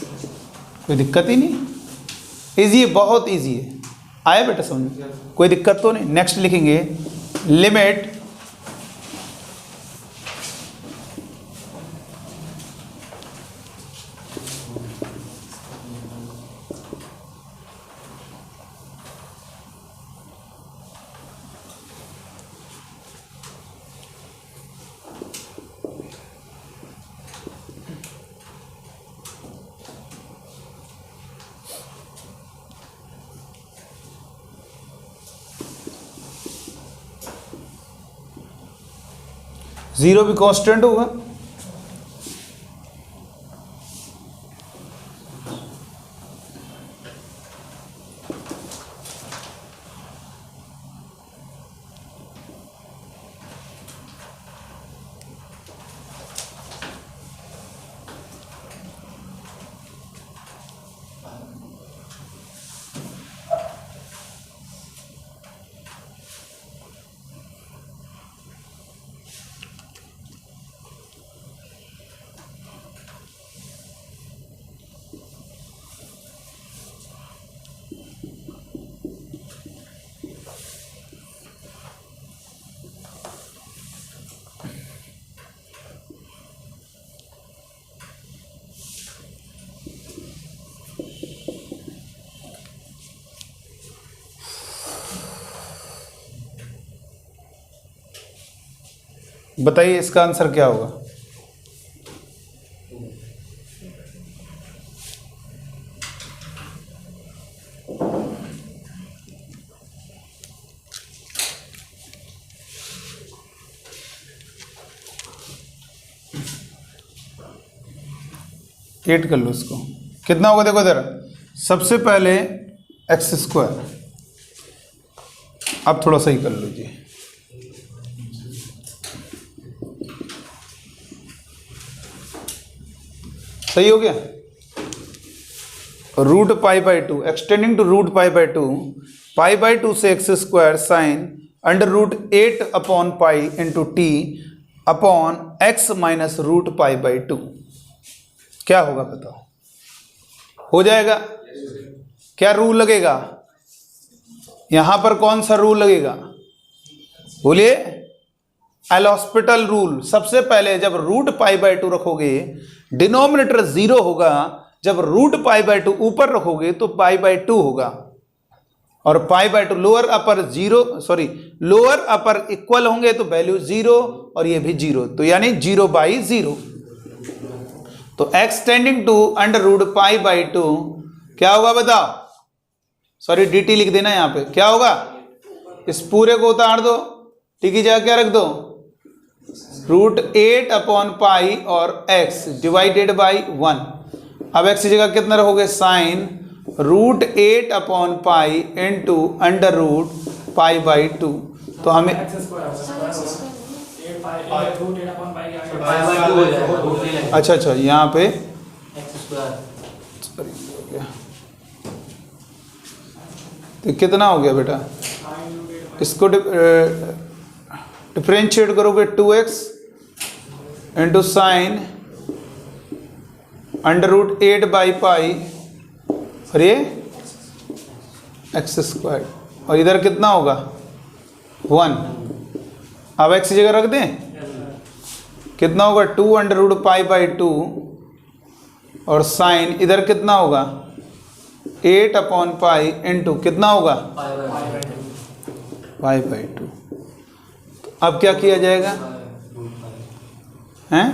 कोई दिक्कत ही नहीं, इजी है, बहुत इजी है। आया बेटा समझ, कोई दिक्कत तो नहीं। नेक्स्ट लिखेंगे लिमिट जीरो भी कांस्टेंट होगा, बताइए इसका आंसर क्या होगा। एट कर लो इसको, कितना होगा देखो इधर, सबसे पहले एक्स स्क्वायर, अब थोड़ा सही कर लीजिए, सही हो गया। Root pi by 2 extending to root pi by 2, pi by 2 से x square sine under root 8 upon pi into t upon x minus root pi by 2। क्या होगा बताओ, हो जाएगा। क्या रूल लगेगा यहां पर, कौन सा रूल लगेगा बोलिए, एल हॉस्पिटल रूल। सबसे पहले जब रूट पाई बाई 2 रखोगे डिनोमिनेटर 0 होगा, जब रूट पाई बाई 2 ऊपर रखोगे तो पाई बाई 2 होगा, और पाई by 2 lower upper 0 sorry lower upper equal होंगे तो वैल्यू 0 और ये भी 0, तो यानी 0 बाई 0। तो x tending to under root pi by 2 क्या होगा बताओ, सॉरी dt लिख देना यहां पे, क्या होगा, इस पूरे को उतार दो, t की जगह क्या रख दो, रूट 8 अपॉन पाई और x डिवाइडेड बाई 1। अब x की जगह कितना रखोगे, sine root 8 upon pi into under root pi by 2। तो हमें अच्छा यहाँ पे तो कितना हो गया बेटा, इसको डिफरेंशिएट करोगे 2x into sine under root 8 by pi और ये एक्स स्क्वायर, और इधर कितना होगा 1। अब x की जगह रख दें, कितना होगा 2 अंडर रूट पाई बाई 2 और साइन इधर कितना होगा 8 अपॉन पाई इंटू कितना होगा पाई बाई 2। अब क्या किया जाएगा, हैं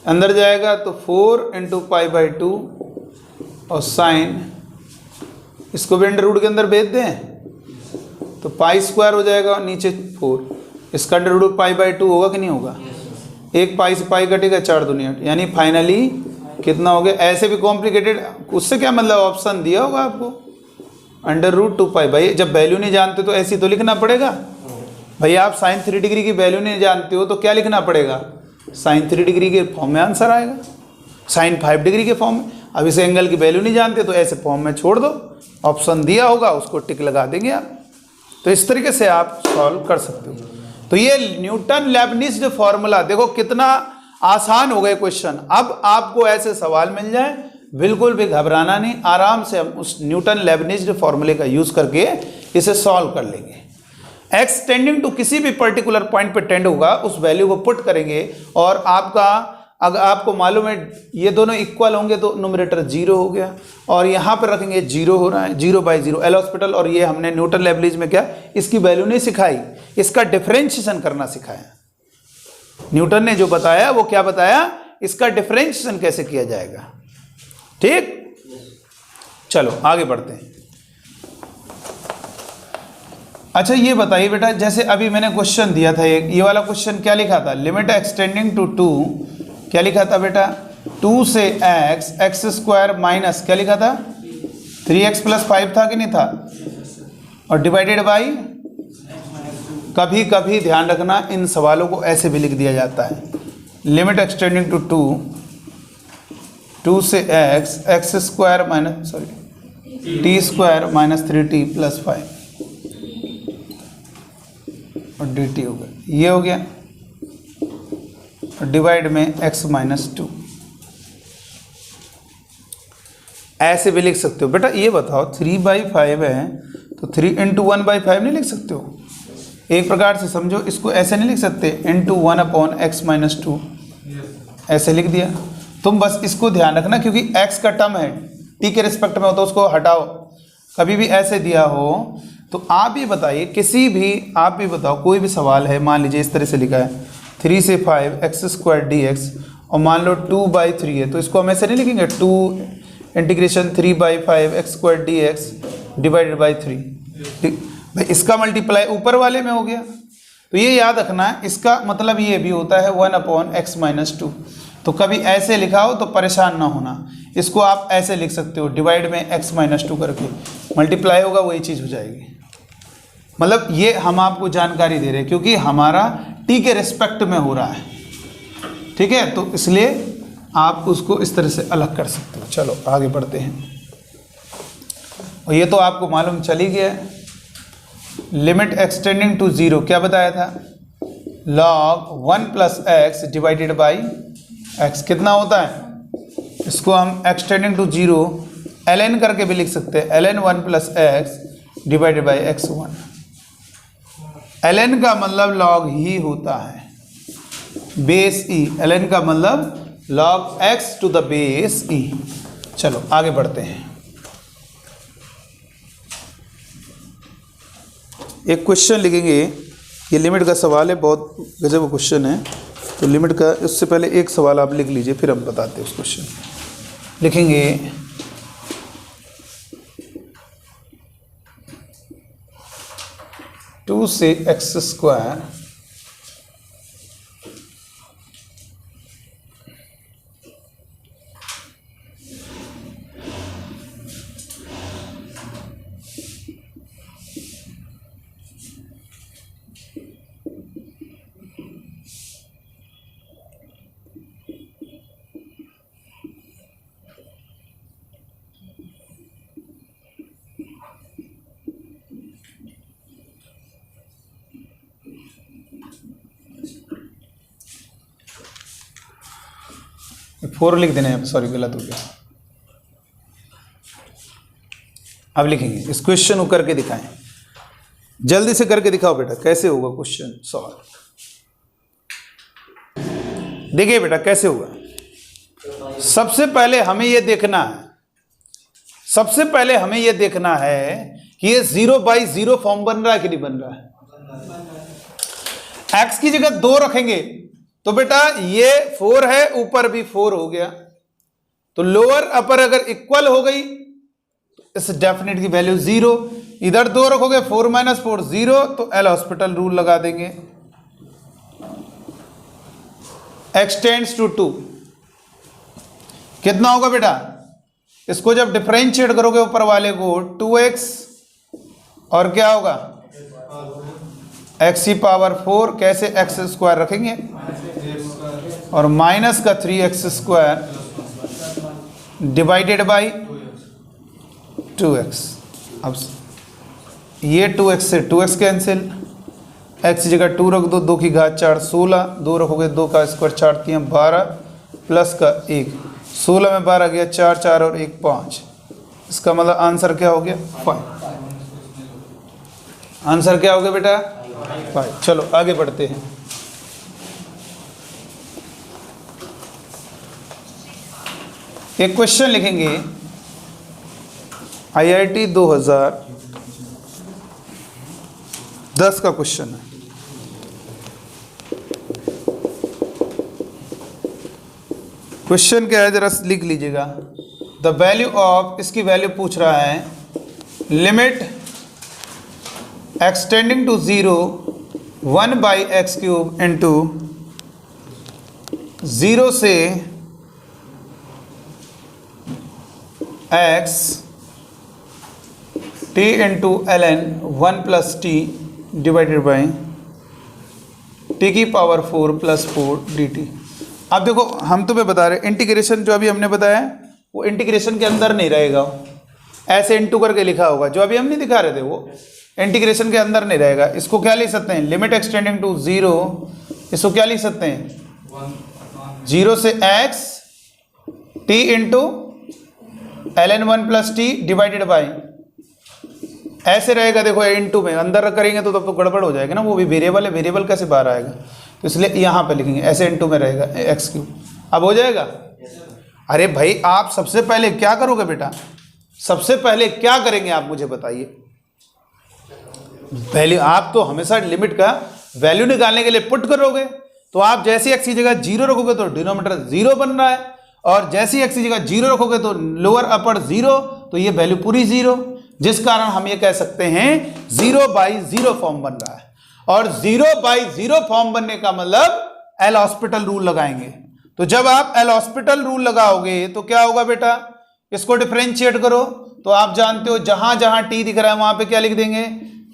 अंदर जाएगा तो 4 इंटू पाई बाई 2 और साइन इसको भी अंडर रूट के अंदर भेज दें तो पाई स्क्वायर हो जाएगा और नीचे 4, इसका अंडर रूट पाई बाई 2 होगा कि नहीं होगा, एक पाई से पाई कटेगा 4 दूनी 8, यानी फाइनली कितना हो गया। ऐसे भी कॉम्प्लिकेटेड, उससे क्या मतलब ऑप्शन दिया होगा आपको अंडर रूट 2 पाई। भाई जब वैल्यू नहीं जानते तो ऐसी तो लिखना पड़ेगा। भाई आप साइन 3 डिग्री की वैल्यू नहीं जानते हो तो क्या लिखना पड़ेगा, साइन 3 डिग्री के फॉर्म में आंसर आएगा, साइन 5 डिग्री के फॉर्म में। अब इस एंगल की वैल्यू नहीं जानते तो ऐसे फॉर्म में छोड़ दो, ऑप्शन दिया होगा उसको टिक लगा देंगे आप। तो इस तरीके से आप सॉल्व कर सकते हो। तो ये न्यूटन लेबनिज फॉर्मूला, देखो कितना आसान हो गए क्वेश्चन। अब आपको ऐसे सवाल मिल जाए, बिल्कुल भी घबराना नहीं, आराम से हम उस न्यूटन लेबनिज फॉर्मूले का यूज करके इसे सॉल्व कर लेंगे। एक्स टेंडिंग टू किसी भी पर्टिकुलर पॉइंट पे टेंड होगा, उस वैल्यू को पुट करेंगे और आपका, अगर आपको मालूम है ये दोनों इक्वल होंगे तो न्यूमरेटर 0 हो गया, और यहाँ पर रखेंगे 0 हो रहा है, 0/0 एल हॉस्पिटल। और ये हमने न्यूटन लेबनिज में क्या इसकी वैल्यू नहीं सिखाई, इसका डिफरेंशिएशन करना सिखाया। न्यूटन ने जो बताया वो क्या बताया, इसका डिफरेंशिएशन कैसे किया जाएगा। ठीक, चलो आगे बढ़ते हैं। अच्छा ये बताइए बेटा, जैसे अभी मैंने क्वेश्चन दिया था एक, ये वाला क्वेश्चन क्या लिखा था, लिमिट एक्सटेंडिंग टू 2, क्या लिखा था बेटा, 2 से एक्स स्क्वायर माइनस क्या लिखा था 3x + 5 था कि नहीं था, और डिवाइडेड बाई, कभी कभी ध्यान रखना इन सवालों को ऐसे भी लिख दिया जाता है, लिमिट एक्सटेंडिंग टू 2 से x square minus T square minus 3t + 5 और dt हो गया, ये हो गया, और डिवाइड में x - 2, ऐसे भी लिख सकते हो बेटा। ये बताओ 3/5 है तो 3 × 1/5 नहीं लिख सकते हो, एक प्रकार से समझो इसको, ऐसे नहीं लिख सकते × 1/x - 2, ऐसे लिख दिया। तुम बस इसको ध्यान रखना क्योंकि x का टर्म है, t के रिस्पेक्ट में हो तो उसको हटाओ। कभी भी ऐसे दिया हो तो आप ही बताइए, किसी भी आप भी बताओ, कोई भी सवाल है, मान लीजिए इस तरह से लिखा है 3 से 5 x² dx, और मान लो 2/3 है, तो इसको हम ऐसे नहीं लिखेंगे 2 × 3/5 x² dx डिवाइडेड बाई 3। भाई इसका मल्टीप्लाई ऊपर वाले में हो गया, तो ये याद रखना, इसका मतलब ये भी होता है 1/x - 2। तो कभी ऐसे लिखा हो तो परेशान ना होना, इसको आप ऐसे लिख सकते हो, डिवाइड में x - 2 करके मल्टीप्लाई होगा, वही चीज़ हो जाएगी। मतलब ये हम आपको जानकारी दे रहे हैं क्योंकि हमारा t के रिस्पेक्ट में हो रहा है, ठीक है, तो इसलिए आप उसको इस तरह से अलग कर सकते हो। चलो आगे बढ़ते हैं, और ये तो आपको मालूम चल ही गया, लिमिट एक्सटेंडिंग टू 0 क्या बताया था, log 1 + x divided by x कितना होता है, इसको हम एक्सटेंडिंग टू 0 ln करके भी लिख सकते हैं, ln 1 + x divided by x1। ln का मतलब log ही होता है, बेस e, ln का मतलब log x to the base e। चलो आगे बढ़ते हैं। एक क्वेश्चन लिखेंगे, ये लिमिट का सवाल है, बहुत गजब का क्वेश्चन है, तो लिमिट का, उससे पहले एक सवाल आप लिख लीजिए फिर हम बताते हैं उस क्वेश्चन। लिखेंगे 2 से x² फोर लिख देना है, सॉरी गलत हो गया। अब लिखेंगे इस क्वेश्चन को करके दिखाएं, जल्दी से करके दिखाओ बेटा, कैसे होगा क्वेश्चन सॉल्व। देखिए बेटा कैसे होगा। सबसे पहले हमें यह देखना है, सबसे पहले हमें यह देखना है कि ये 0/0 फॉर्म बन रहा है कि नहीं बन रहा है। x की जगह 2 रखेंगे तो बेटा ये 4 है, ऊपर भी 4 हो गया, तो लोअर अपर अगर इक्वल हो गई इस डेफिनेट की वैल्यू 0। इधर 2 रखोगे 4 - 4 0, तो एल हॉस्पिटल रूल लगा देंगे, x टेंड्स टू 2 कितना होगा बेटा, इसको जब डिफरेंशिएट करोगे ऊपर वाले को 2x और क्या होगा x⁴, कैसे x² रखेंगे और माइनस का 3x² डिवाइडेड बाई 2x। अब ये 2x से 2x कैंसिल, x की जगह 2 रख दो, 2 की घात 4 16, 2 रखोगे 2 का स्क्वायर 4 3 12 प्लस का 1, 16 में 12 गया 4 4 और 1 5। इसका मतलब आंसर क्या हो गया 5। आंसर क्या हो गया बेटा 5। चलो आगे बढ़ते हैं। एक क्वेश्चन लिखेंगे IIT 2010 का क्वेश्चन है। क्वेश्चन क्या है जरा लिख लीजिएगा। द वैल्यू ऑफ, इसकी वैल्यू पूछ रहा है, limit extending to 0 1/x³ into 0 से x t into ln 1 plus T divided by t की पावर 4 प्लस 4 dt। अब देखो हम तुम्हें बता रहे इंटीग्रेशन जो अभी हमने बताया वो इंटीग्रेशन के अंदर नहीं रहेगा, ऐसे इंटू करके लिखा होगा। जो अभी हम नहीं दिखा रहे थे वो इंटीग्रेशन के अंदर नहीं रहेगा। इसको क्या लिख सकते हैं, लिमिट एक्सटेंडिंग टू 0, इसको क्या लिख सकते हैं 0 से x t into ln 1 plus T divided by, ऐसे रहेगा। देखो इंटू में अंदर करेंगे तो तब तो गड़बड़ हो जाएगा ना, वो भी वेरिएबल है, वेरिएबल कैसे बाहर आएगा, तो इसलिए यहाँ पे लिखेंगे ऐसे इंटू में रहेगा x³। अब हो जाएगा। अरे भाई आप सबसे पहले क्या करोगे बेटा, सबसे पहले क्या करेंगे आप मुझे बताइए। पहले आप तो हमेशा लिमिट का वैल्यू निकालने के लिए पुट करोगे, तो आप जैसे x की जगह 0 रखोगे तो डिनोमिनेटर 0 बन रहा है, और जैसे ही x की जगह 0 रखोगे तो लोअर अपर 0, तो ये वैल्यू पूरी 0, जिस कारण हम ये कह सकते हैं 0/0 फॉर्म बन रहा है। और 0/0 फॉर्म बनने का मतलब एल हॉस्पिटल रूल लगाएंगे। तो जब आप एल हॉस्पिटल रूल लगाओगे तो क्या होगा बेटा, इसको डिफरेंशिएट करो तो आप जानते हो जहां जहां टी दिख रहा है वहां पे क्या लिख देंगे,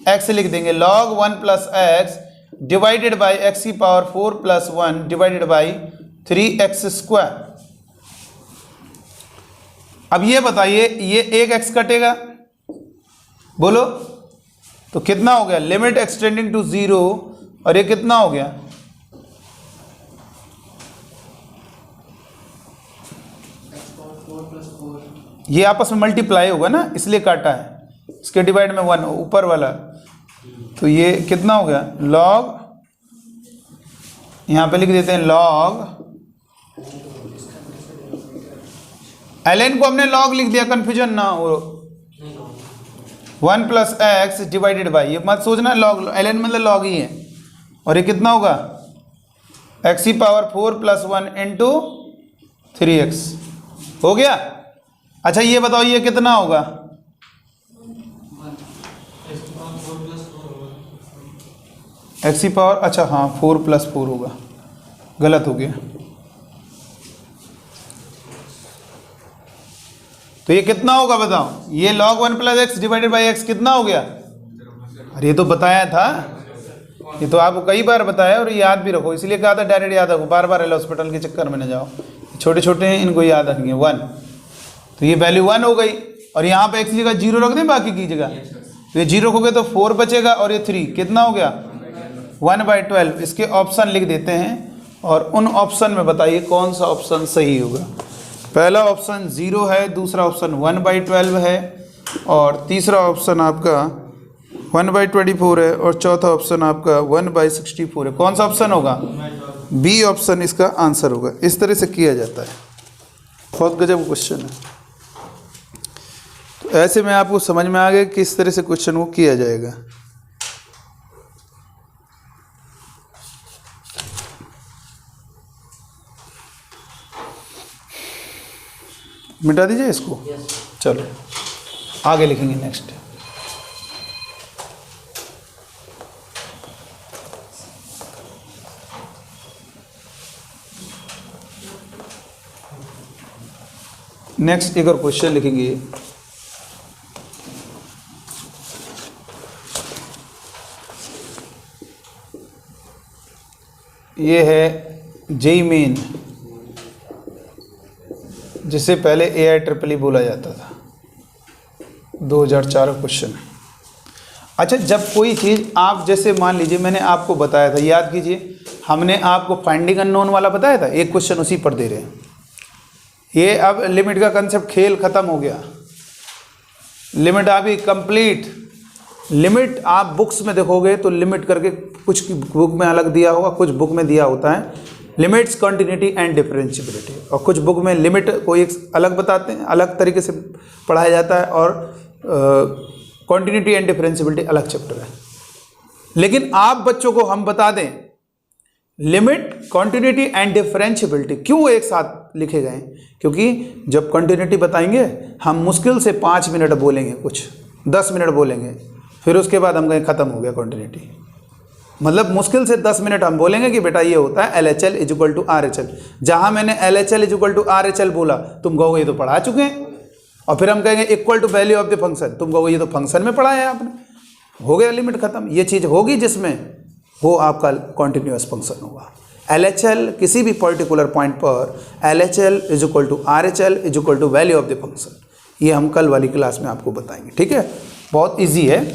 x लिख देंगे, log 1 plus x divided by x की power 4 plus 1 divided by 3x²। अब ये बताइए ये एक x कटेगा, बोलो तो कितना हो गया, लिमिट एक्सटेंडिंग टू 0, और ये कितना हो गया, ये आपस में मल्टीप्लाई होगा ना इसलिए काटा है, इसके डिवाइड में 1 ऊपर वाला, तो ये कितना हो गया log, यहां पे लिख देते हैं log, ln को हमने log लिख दिया, कंफ्यूजन ना हो, 1 प्लस एक्स डिवाइडेड बाई, ये मत सोचना log, ln मतलब log ही है, और ये कितना होगा x की पावर 4 प्लस 1 इंटू 3x। हो गया। अच्छा ये बताओ ये कितना होगा, x की पावर, अच्छा हाँ 4 प्लस 4 होगा, गलत हो गया। तो ये कितना होगा बताओ, ये log 1 plus x divided by x कितना हो गया, अरे ये तो बताया था, ये तो आपको कई बार बताया और याद भी रखो, इसलिए कहा था डायरेक्ट याद रखो, बार बार एल हॉस्पिटल के चक्कर में न जाओ, छोटे छोटे हैं इनको याद रखेंगे। 1, तो ये वैल्यू 1 हो गई, और यहाँ पे x की जगह 0 रख दें बाकी की जगह, तो ये 0 रखोगे तो 4 बचेगा, और ये 3 कितना हो गया 1/12। इसके ऑप्शन लिख देते हैं, और उन ऑप्शन में बताइए कौन सा ऑप्शन सही होगा। पहला ऑप्शन 0 है, दूसरा ऑप्शन 1/12 है, और तीसरा ऑप्शन आपका 1/24 है, और चौथा ऑप्शन आपका 1/64 है। कौन सा ऑप्शन होगा, बी ऑप्शन इसका आंसर होगा। इस तरह से किया जाता है, बहुत गजब क्वेश्चन है। तो ऐसे में आपको समझ में आ गया किस तरह से क्वेश्चन को किया जाएगा। मिटा दीजिए इसको। चलो आगे लिखेंगे नेक्स्ट। नेक्स्ट एक और क्वेश्चन लिखेंगे। ये है जेई मेन जिसे पहले AIEEE बोला जाता था, 2004 का क्वेश्चन है। अच्छा, जब कोई चीज़ आप जैसे मान लीजिए मैंने आपको बताया था, याद कीजिए, हमने आपको फाइंडिंग अननोन वाला बताया था, एक क्वेश्चन उसी पर दे रहे हैं। ये अब लिमिट का कंसेप्ट खेल खत्म हो गया, लिमिट अभी कंप्लीट। लिमिट आप बुक्स में देखोगे तो लिमिट करके कुछ बुक में अलग दिया होगा, कुछ बुक में दिया होता है लिमिट्स, कंटिन्यूटी एंड डिफरेंशिएबिलिटी, और कुछ बुक में लिमिट को एक अलग बताते हैं, अलग तरीके से पढ़ाया जाता है, और कंटिन्यूटी एंड डिफरेंशिएबिलिटी अलग चैप्टर है। लेकिन आप बच्चों को हम बता दें लिमिट, कंटिन्यूटी एंड डिफरेंशिएबिलिटी क्यों एक साथ लिखे गए, क्योंकि जब कंटिन्यूटी बताएंगे हम मुश्किल से 5 मिनट बोलेंगे, कुछ 10 मिनट बोलेंगे, फिर उसके बाद हम कहें ख़त्म हो गया कंटिन्यूटी। मतलब मुश्किल से 10 मिनट हम बोलेंगे कि बेटा ये होता है LHL इक्वल टू RHL। जहाँ मैंने LHL इक्वल टू RHL बोला तुम कहोगे ये तो पढ़ा चुके हैं, और फिर हम कहेंगे equal to value of the function, तुम कहोगे ये तो फंक्शन में पढ़ा है आपने, हो गया लिमिट खत्म। ये चीज़ होगी जिसमें वो आपका कॉन्टिन्यूअस फंक्शन होगा। LHL किसी भी पर्टिकुलर पॉइंट पर LHL equal to RHL equal to value of the function, ये हम कल वाली क्लास में आपको बताएंगे, ठीक है। बहुत ईजी है,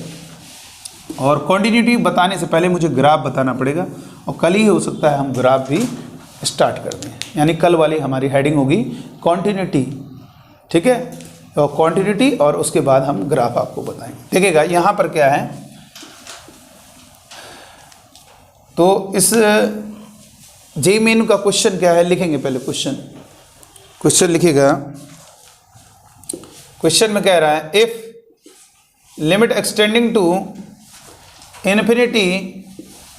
और कॉन्टिन्यूटी बताने से पहले मुझे ग्राफ बताना पड़ेगा, और कल ही हो सकता है हम ग्राफ भी स्टार्ट कर दें, यानी कल वाली हमारी हेडिंग होगी कॉन्टिन्यूटी, ठीक है, और कॉन्टिन्यूटी, और उसके बाद हम ग्राफ आपको बताएंगे। देखिएगा यहाँ पर क्या है, तो इस जेईई मेन का क्वेश्चन क्या है लिखेंगे, पहले क्वेश्चन लिखिएगा। क्वेश्चन में कह रहा है if limit extending to infinity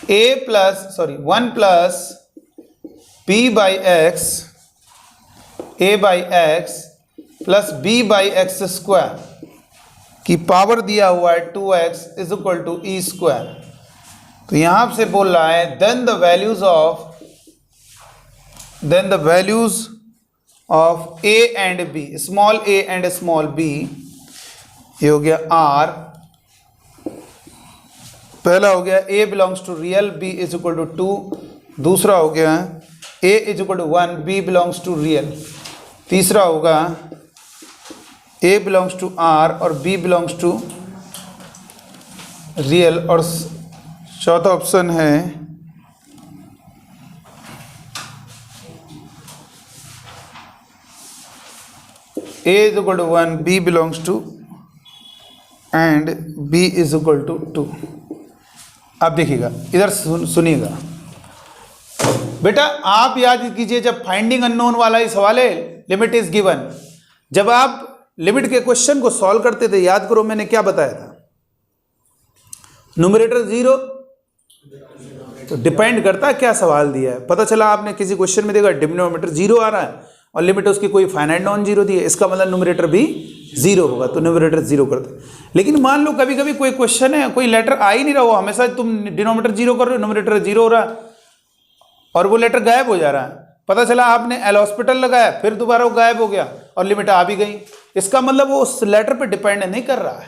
1 plus b by x a by x plus b by x square की पावर दिया हुआ है 2x is equal to e square. तो यहाँ से बोल रहा है then the values of a and b, small a and small b, ये हो गया r, पहला हो गया a belongs to real, b is equal to 2, दूसरा हो गया a is equal to 1, b belongs to real, तीसरा होगा a बिलोंग्स टू r और b बिलोंग्स टू रियल, और चौथा ऑप्शन है a is equal to 1, b belongs to and b is equal to 2। अब देखिएगा इधर सुनिएगा बेटा, आप याद कीजिए जब फाइंडिंग अननोन वाला ही सवाल है, लिमिट इज गिवन, जब आप लिमिट के क्वेश्चन को सॉल्व करते थे, याद करो मैंने क्या बताया था, न्यूमरेटर 0, तो डिपेंड करता है क्या सवाल दिया है। पता चला आपने किसी क्वेश्चन में देखा डिनोमिनेटर 0 आ रहा है और लिमिट उसकी कोई फाइनाइट नॉन जीरो दी है, इसका मतलब न्यूमरेटर भी 0 होगा, तो न्यूमरेटर 0 करते। लेकिन मान लो कभी कभी कोई क्वेश्चन है, कोई लेटर आ ही नहीं रहा हो, हमेशा तुम डिनोमिनेटर 0 कर रहे हो, न्यूमरेटर 0 हो रहा है, और वो लेटर गायब हो जा रहा है। पता चला आपने एल हॉस्पिटल लगाया, फिर दोबारा वो गायब हो गया और लिमिट आ भी गई। इसका मतलब वो उस लेटर पे डिपेंड नहीं कर रहा है,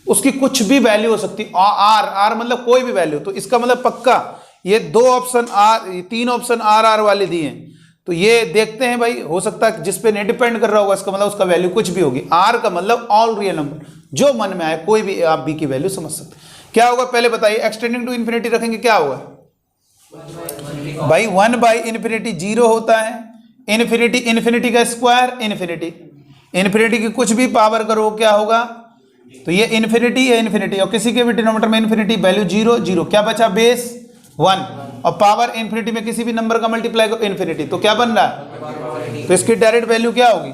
उसकी कुछ भी वैल्यू हो सकती है, आर मतलब कोई भी वैल्यू। तो इसका मतलब पक्का ये 2 ऑप्शन आर, 3 ऑप्शन आर वाले दिए हैं, तो ये देखते हैं भाई, हो सकता है जिस पे नहीं डिपेंड कर रहा होगा, इसका मतलब उसका वैल्यू कुछ भी होगी। आर का मतलब ऑल रियल नंबर, जो मन में आए कोई भी आप बी की वैल्यू समझ सकते। क्या होगा पहले बताइए, एक्सटेंडिंग टू इन्फिनिटी रखेंगे क्या होगा भाई, 1 बाई इन्फिनिटी 0 होता है, इन्फिनिटी का स्क्वायर इन्फिनिटी की कुछ भी पावर करो क्या होगा, तो ये इन्फिनिटी है इन्फिनिटी, और किसी के भी डिनोमिनेटर में इन्फिनिटी वैल्यू 0 0, क्या बचा बेस 1, और पावर इन्फिनिटी में किसी भी नंबर का मल्टीप्लाई करो इन्फिनिटी, तो क्या बन रहा है, तो इसकी डायरेक्ट वैल्यू क्या होगी,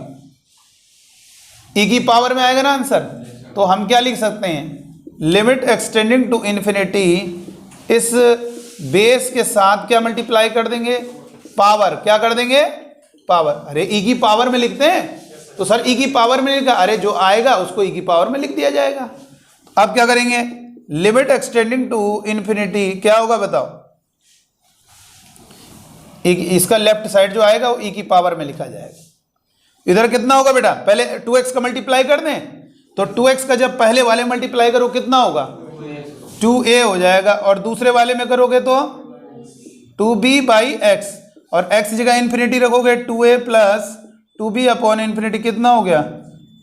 ई की पावर में आएगा ना आंसर। तो हम क्या लिख सकते हैं, लिमिट एक्सटेंडिंग टू इन्फिनिटी, इस बेस के साथ क्या मल्टीप्लाई कर देंगे, पावर, क्या कर देंगे पावर। अरे ई की पावर में लिखते हैं तो सर ई की पावर में लिखा, अरे जो आएगा उसको ई की पावर में लिख दिया जाएगा। अब क्या करेंगे, लिमिट एक्सटेंडिंग टू इन्फिनिटी क्या होगा बताओ, इसका लेफ्ट साइड जो आएगा वो ई की पावर में लिखा जाएगा। इधर कितना होगा बेटा, पहले 2x का मल्टीप्लाई कर दें, तो 2x का जब पहले वाले मल्टीप्लाई करो कितना होगा 2a हो जाएगा, और दूसरे वाले में करोगे तो 2b बाई एक्स, और x जगह इन्फिनिटी रखोगे 2a plus 2b upon infinity कितना हो गया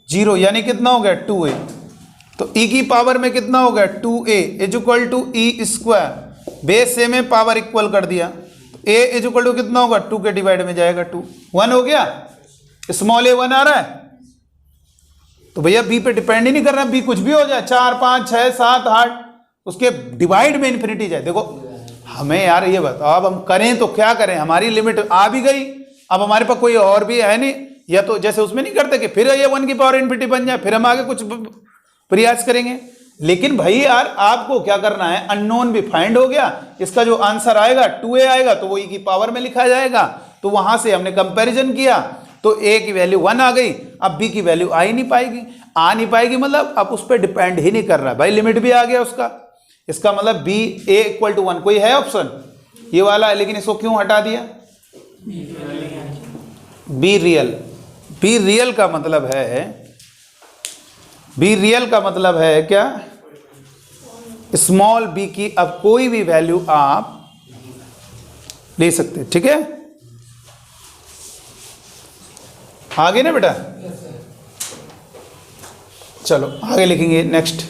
0, यानी कितना हो गया 2a। तो e की पावर में कितना हो गया 2a is equal to e square, base से में पावर इक्वल कर दिया, a इज इक्वल टू कितना होगा 2 के डिवाइड में जाएगा 2, 1 हो गया, स्मॉल a 1 आ रहा है। तो भैया b पे डिपेंड ही नहीं कर रहा, b कुछ भी हो जाए 4 5 6 7 8, उसके डिवाइड में इन्फिनिटी जाए। देखो हमें यार ये बताओ, अब हम करें तो क्या करें, हमारी लिमिट आ भी गई, अब हमारे पास कोई और भी है नहीं, या तो जैसे उसमें नहीं करते कि फिर ये 1 की पावर इन्फिनिटी बन जाए, फिर हम आगे कुछ प्रयास करेंगे। लेकिन भाई यार आपको क्या करना है, अननोन भी फाइंड हो गया, इसका जो आंसर आएगा 2a आएगा तो वो e की पावर में लिखा जाएगा। तो वहां से हमने कंपैरिजन किया तो a की वैल्यू 1 आ गई, अब b की वैल्यू आ नहीं पाएगी, मतलब अब उस पर डिपेंड ही नहीं कर रहा है भाई, लिमिट भी आ गया उसका। इसका मतलब b a इक्वल टू 1 कोई है ऑप्शन ये वाला है, लेकिन इसको क्यों हटा दिया, बी रियल का मतलब है क्या, स्मॉल b की अब कोई भी वैल्यू आप ले सकते, ठीक है। आगे ना बेटा, चलो आगे लिखेंगे नेक्स्ट।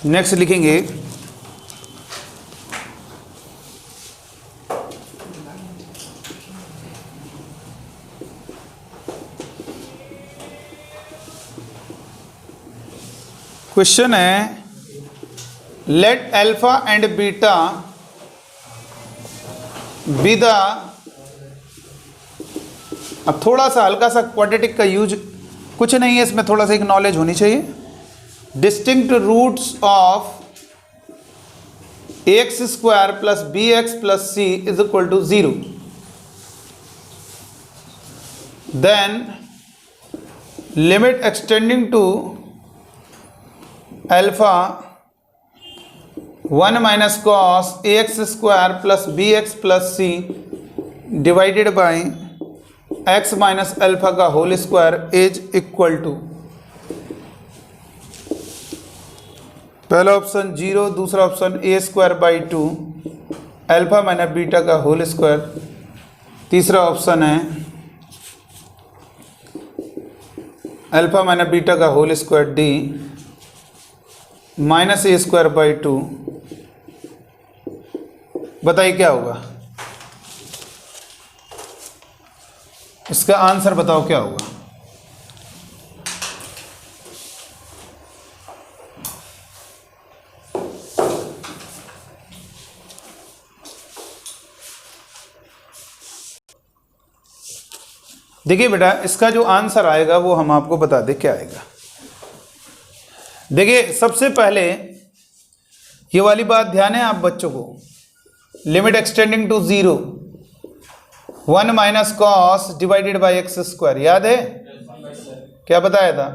नेक्स्ट लिखेंगे क्वेश्चन है let alpha and beta be the, अब थोड़ा सा हल्का सा क्वाड्रेटिक का यूज कुछ नहीं है इसमें, थोड़ा सा एक नॉलेज होनी चाहिए। Distinct roots of x square plus b x plus c is equal to 0, then limit extending to alpha 1 minus cos a x square plus b x plus c divided by x minus alpha का whole square is equal to, पहला option 0, दूसरा option a square by 2 alpha minus beta का whole square, तीसरा option है alpha minus beta का whole square D minus A square by 2। बताइए क्या होगा, इसका आंसर बताओ क्या होगा। देखिए बेटा इसका जो आंसर आएगा वो हम आपको बता दें क्या आएगा। देखिए सबसे पहले ये वाली बात ध्यान है आप बच्चों को, limit extending to 0 1 minus cos divided by x square, याद है क्या बताया था,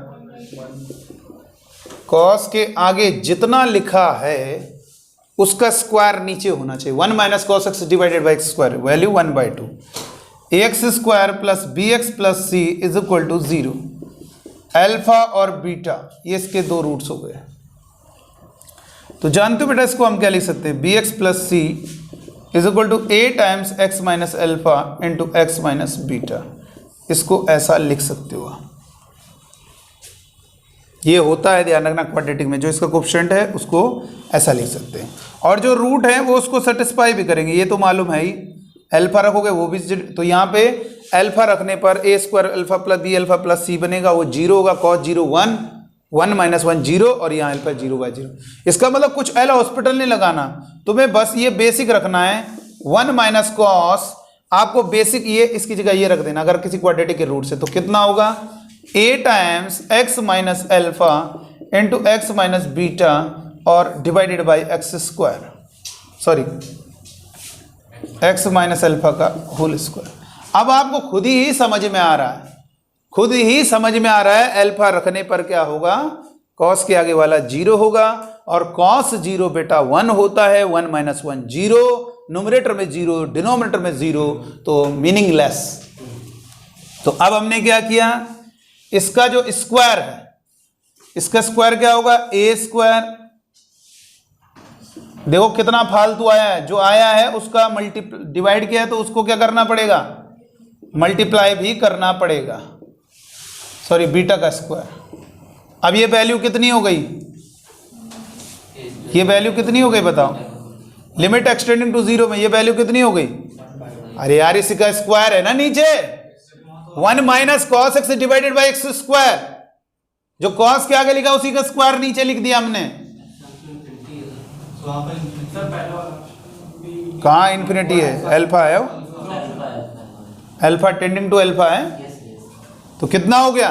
कॉस के आगे जितना लिखा है उसका स्क्वायर नीचे होना चाहिए, 1 minus cos x divided by x square, value 1/2, x square plus b x plus c is equal to 0, alpha और बीटा ये इसके दो रूट्स हो गए। तो जानते हो बेटा इसको हम क्या लिख सकते हैं, b x plus c is equal to a times x minus alpha into x minus beta, इसको ऐसा लिख सकते हो। ये होता है ध्यान रखना क्वाड्रेटिक में, जो इसका कोएफिशिएंट है उसको ऐसा लिख सकते हैं, और जो रूट है वो उसको सेटिस्फाई भी करेंगे, ये तो मालूम है ही। अल्फा रखोगे वो भी, तो यहाँ पे अल्फा रखने पर a square alpha plus b alpha plus c बनेगा, वो 0 होगा, कॉस 0 1 1 माइनस 1 0 और यहाँ अल्फा 0/0। इसका मतलब कुछ एल हॉस्पिटल नहीं लगाना, तुम्हें बस ये बेसिक रखना है 1 माइनस कॉस, आपको बेसिक ये इसकी जगह ये रख देना अगर किसी क्वाड्रेटिक के रूट से, तो कितना होगा a times x minus alpha into x minus beta और divided by x square, sorry x minus alpha का होल स्क्वायर। अब आपको खुद ही समझ में आ रहा है, अल्फा रखने पर क्या होगा, कॉस के आगे वाला 0 होगा, और कॉस 0 बेटा 1 होता है, 1 माइनस 1 0, न्यूमरेटर में 0 डिनोमिनेटर में 0, तो मीनिंगलेस। तो अब हमने क्या किया, इसका जो स्क्वायर है इसका स्क्वायर क्या होगा, ए स्क्वायर। देखो कितना फालतू आया है, जो आया है उसका डिवाइड किया है तो उसको क्या करना पड़ेगा, मल्टीप्लाई भी करना पड़ेगा, सॉरी बीटा का स्क्वायर। अब ये वैल्यू कितनी हो गई, ये वैल्यू कितनी हो गई बताओ, लिमिट एक्सटेंडिंग टू 0 में ये वैल्यू कितनी हो गई, अरे यार इसी का स्क्वायर है ना नीचे, 1 minus cos x divided by x square, जो कॉस के आगे लिखा उसी का स्क्वायर नीचे लिख दिया हमने। कहाँ इन्फिनिटी है, अल्फा है, अल्फा टेंडिंग टू अल्फा है, तो कितना हो गया,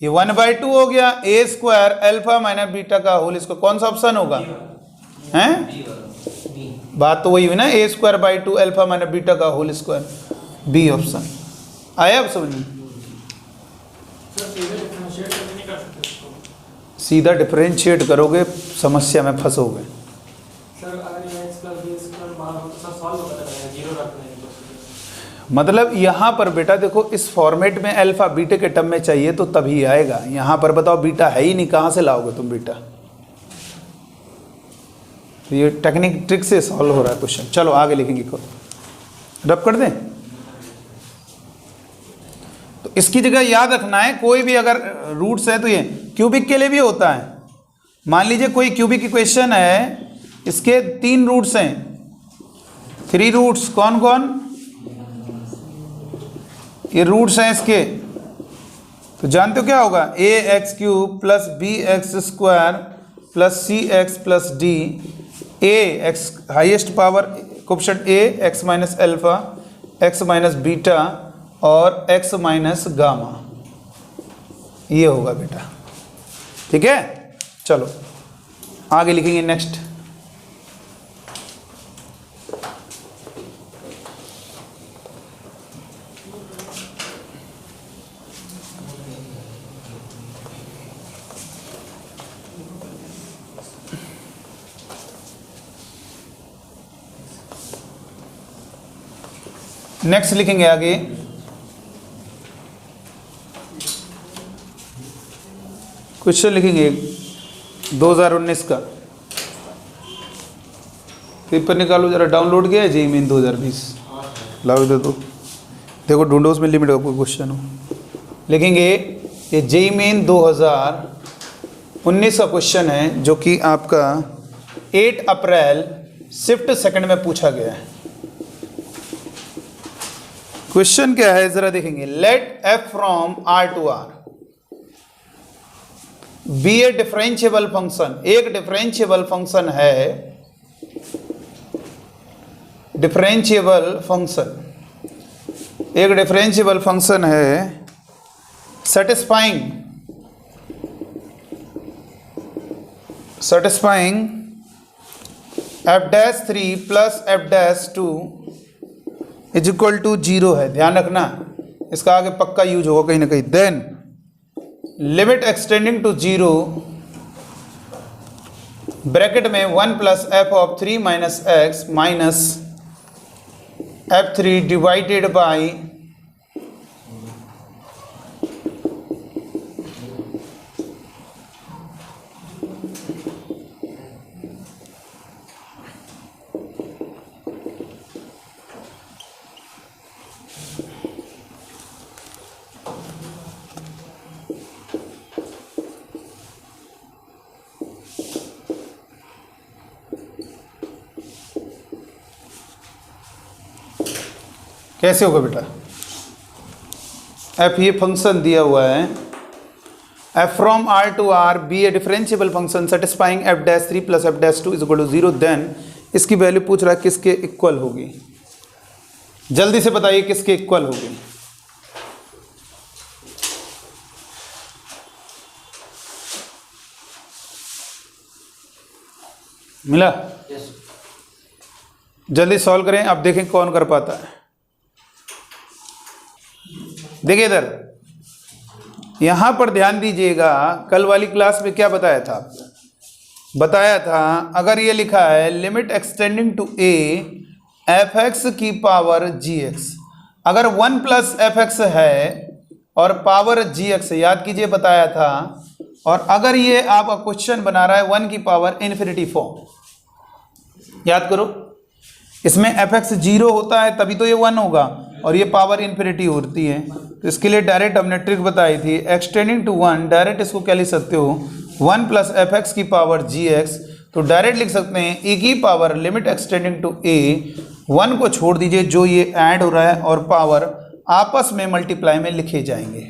ये 1/2 हो गया, ए स्क्वायर अल्फा माइनस बीटा का होल स्क्वायर। कौन सा ऑप्शन होगा, हैं बात तो वही हुई ना, a square by 2 alpha minus beta का होल स्क्वायर, बी ऑप्शन। आया अब समझ में, सीधा डिफरेंशिएट करोगे समस्या में फंसोगे। मतलब यहाँ पर बेटा देखो इस फॉर्मेट में अल्फा बीटा के टर्म में चाहिए तो तभी आएगा, यहाँ पर बताओ बीटा है ही नहीं, कहाँ से लाओगे तुम बीटा। तो ये टेक्निक ट्रिक से सॉल्व हो रहा है क्वेश्चन। चलो आगे लिखेंगे, रब कर दें। तो इसकी जगह याद रखना है, कोई भी अगर रूट्स है तो ये क्यूबिक के लिए भी होता है। मान लीजिए कोई क्यूबिक इक्वेशन है, इसके 3 रूट्स हैं, 3 रूट्स, कौन कौन, ये रूट्स हैं इसके, तो जानते हो क्या होगा, a x cube plus b x square plus c x plus d, a x highest power coefficient a, x minus alpha, x minus beta और एक्स माइनस गामा, ये होगा बेटा। ठीक है, चलो आगे लिखेंगे नेक्स्ट। नेक्स्ट लिखेंगे आगे, क्वेश्चन लिखेंगे 2019 का, पेपर निकालो जरा, डाउनलोड किया है जेईई मेन 2020, लाओ दे दो, देखो ढूंढो उसमें लिमिट का कोई क्वेश्चन हो। लिखेंगे ये जेईई मेन 2019 का क्वेश्चन है, जो कि आपका 8 अप्रैल शिफ्ट सेकंड में पूछा गया है। क्वेश्चन क्या है जरा देखेंगे, let f from r to r be a differentiable function, एक डिफरेंशिएबल फंक्शन है, डिफरेंशिएबल फंक्शन, एक डिफरेंशिएबल फंक्शन है satisfying f'3 plus f'2 is equal to 0 है। ध्यान रखना इसका आगे पक्का यूज होगा कहीं ना कहीं। Then limit extending to 0 bracket में 1 plus f of 3 minus x minus f3 divided by कैसे होगा बेटा, एफ ये फंक्शन दिया हुआ है, f from r to r be a differentiable function satisfying f'3 plus f'2 is equal to 0, then इसकी value पूछ रहा है किसके इक्वल होगी। जल्दी से बताइए किसके इक्वल होगी। मिला? जल्दी सॉल्व करें, अब देखें कौन कर पाता है। देखिए इधर, यहां पर ध्यान दीजिएगा, कल वाली क्लास में क्या बताया था, बताया था अगर ये लिखा है limit extending to a f x की पावर जी एक्स, अगर 1 प्लस एफ एक्स है और पावर जी एक्स, याद कीजिए बताया था और अगर ये आपका क्वेश्चन बना रहा है 1 की पावर इन्फिनिटी फॉर्म, याद करो इसमें fx 0 होता है तभी तो ये 1 होगा, और ये पावर इन्फिनिटी होती है। तो इसके लिए डायरेक्ट हमने ट्रिक बताई थी, एक्सटेंडिंग टू 1, डायरेक्ट इसको क्या लिख सकते हो 1 प्लस fx की पावर gx। तो डायरेक्ट लिख सकते हैं e की power limit extending to a, 1 को छोड़ दीजिए जो ये ऐड हो रहा है, और पावर आपस में मल्टीप्लाई में लिखे जाएंगे।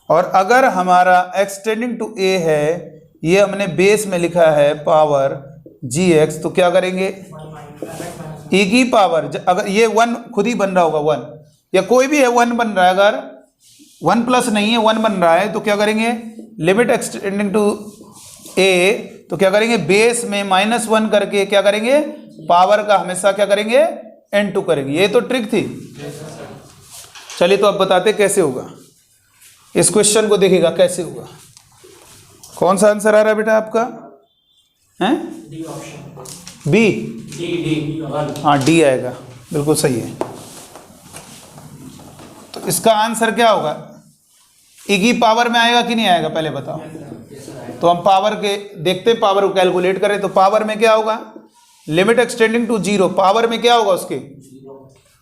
और अगर हमारा एक्सटेंडिंग टू a है, ये हमने बेस में लिखा है पावर gx, तो क्या करेंगे e की पावर, अगर ये 1 खुद ही बन रहा होगा 1, या कोई भी है 1 बन रहा है, अगर 1 प्लस नहीं है 1 बन रहा है, तो क्या करेंगे लिमिट एक्सटेंडिंग टू a, तो क्या करेंगे बेस में -1 करके क्या करेंगे पावर का हमेशा क्या करेंगे n2 करेंगे। ये तो ट्रिक थी। चलिए तो अब बताते कैसे होगा, इस क्वेश्चन को देखिएगा कैसे होगा। कौन सा आंसर आ रहा है बेटा आपका, हैं बी, हाँ डी आएगा, बिल्कुल सही है। तो इसका आंसर क्या होगा, ई की पावर में आएगा कि नहीं आएगा पहले बताओ। तो हम पावर के देखते हैं, पावर को कैलकुलेट करें तो पावर में क्या होगा लिमिट एक्सटेंडिंग टू 0, पावर में क्या होगा उसके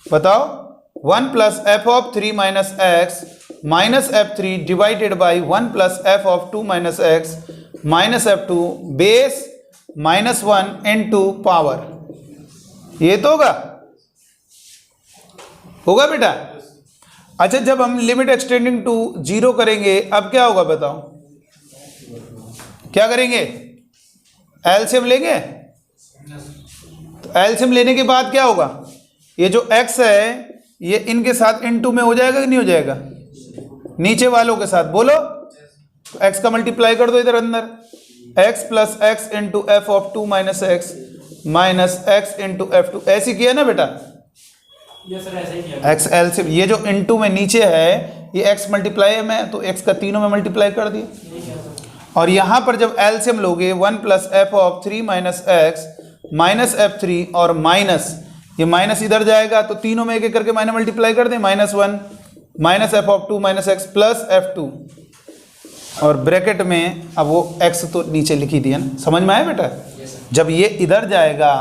बताओ 1 plus f of 3 minus x minus f3 divided by 1 plus f of 2 minus x minus f2 base -1 into power. ये तो होगा बेटा। अच्छा जब हम लिमिट एक्सटेंडिंग टू 0 करेंगे अब क्या होगा बताओ, क्या करेंगे एलसीएम लेंगे। तो एलसीएम लेने के बाद क्या होगा, ये जो x है ये इनके साथ इनटू में हो जाएगा कि नहीं हो जाएगा, नीचे वालों के साथ बोलो। तो x का मल्टीप्लाई कर दो इधर अंदर, x plus x into F of 2 minus x minus x into F 2, ऐसे किया ना बेटा। x एलसीएम, ये जो इनटू में नीचे है ये x मल्टीप्लाई में, तो x का तीनों में मल्टीप्लाई कर दिया। और यहाँ पर जब एलसीएम लोगे 1 plus f of 3 minus x minus f3 और माइनस, ये माइनस इधर जाएगा तो तीनों में एक एक करके माइनस मल्टीप्लाई कर दें, -1 minus F of 2 minus x plus f2, और ब्रैकेट में अब वो x तो नीचे लिखी दिया ना, समझ में आया बेटा। जब ये इधर जाएगा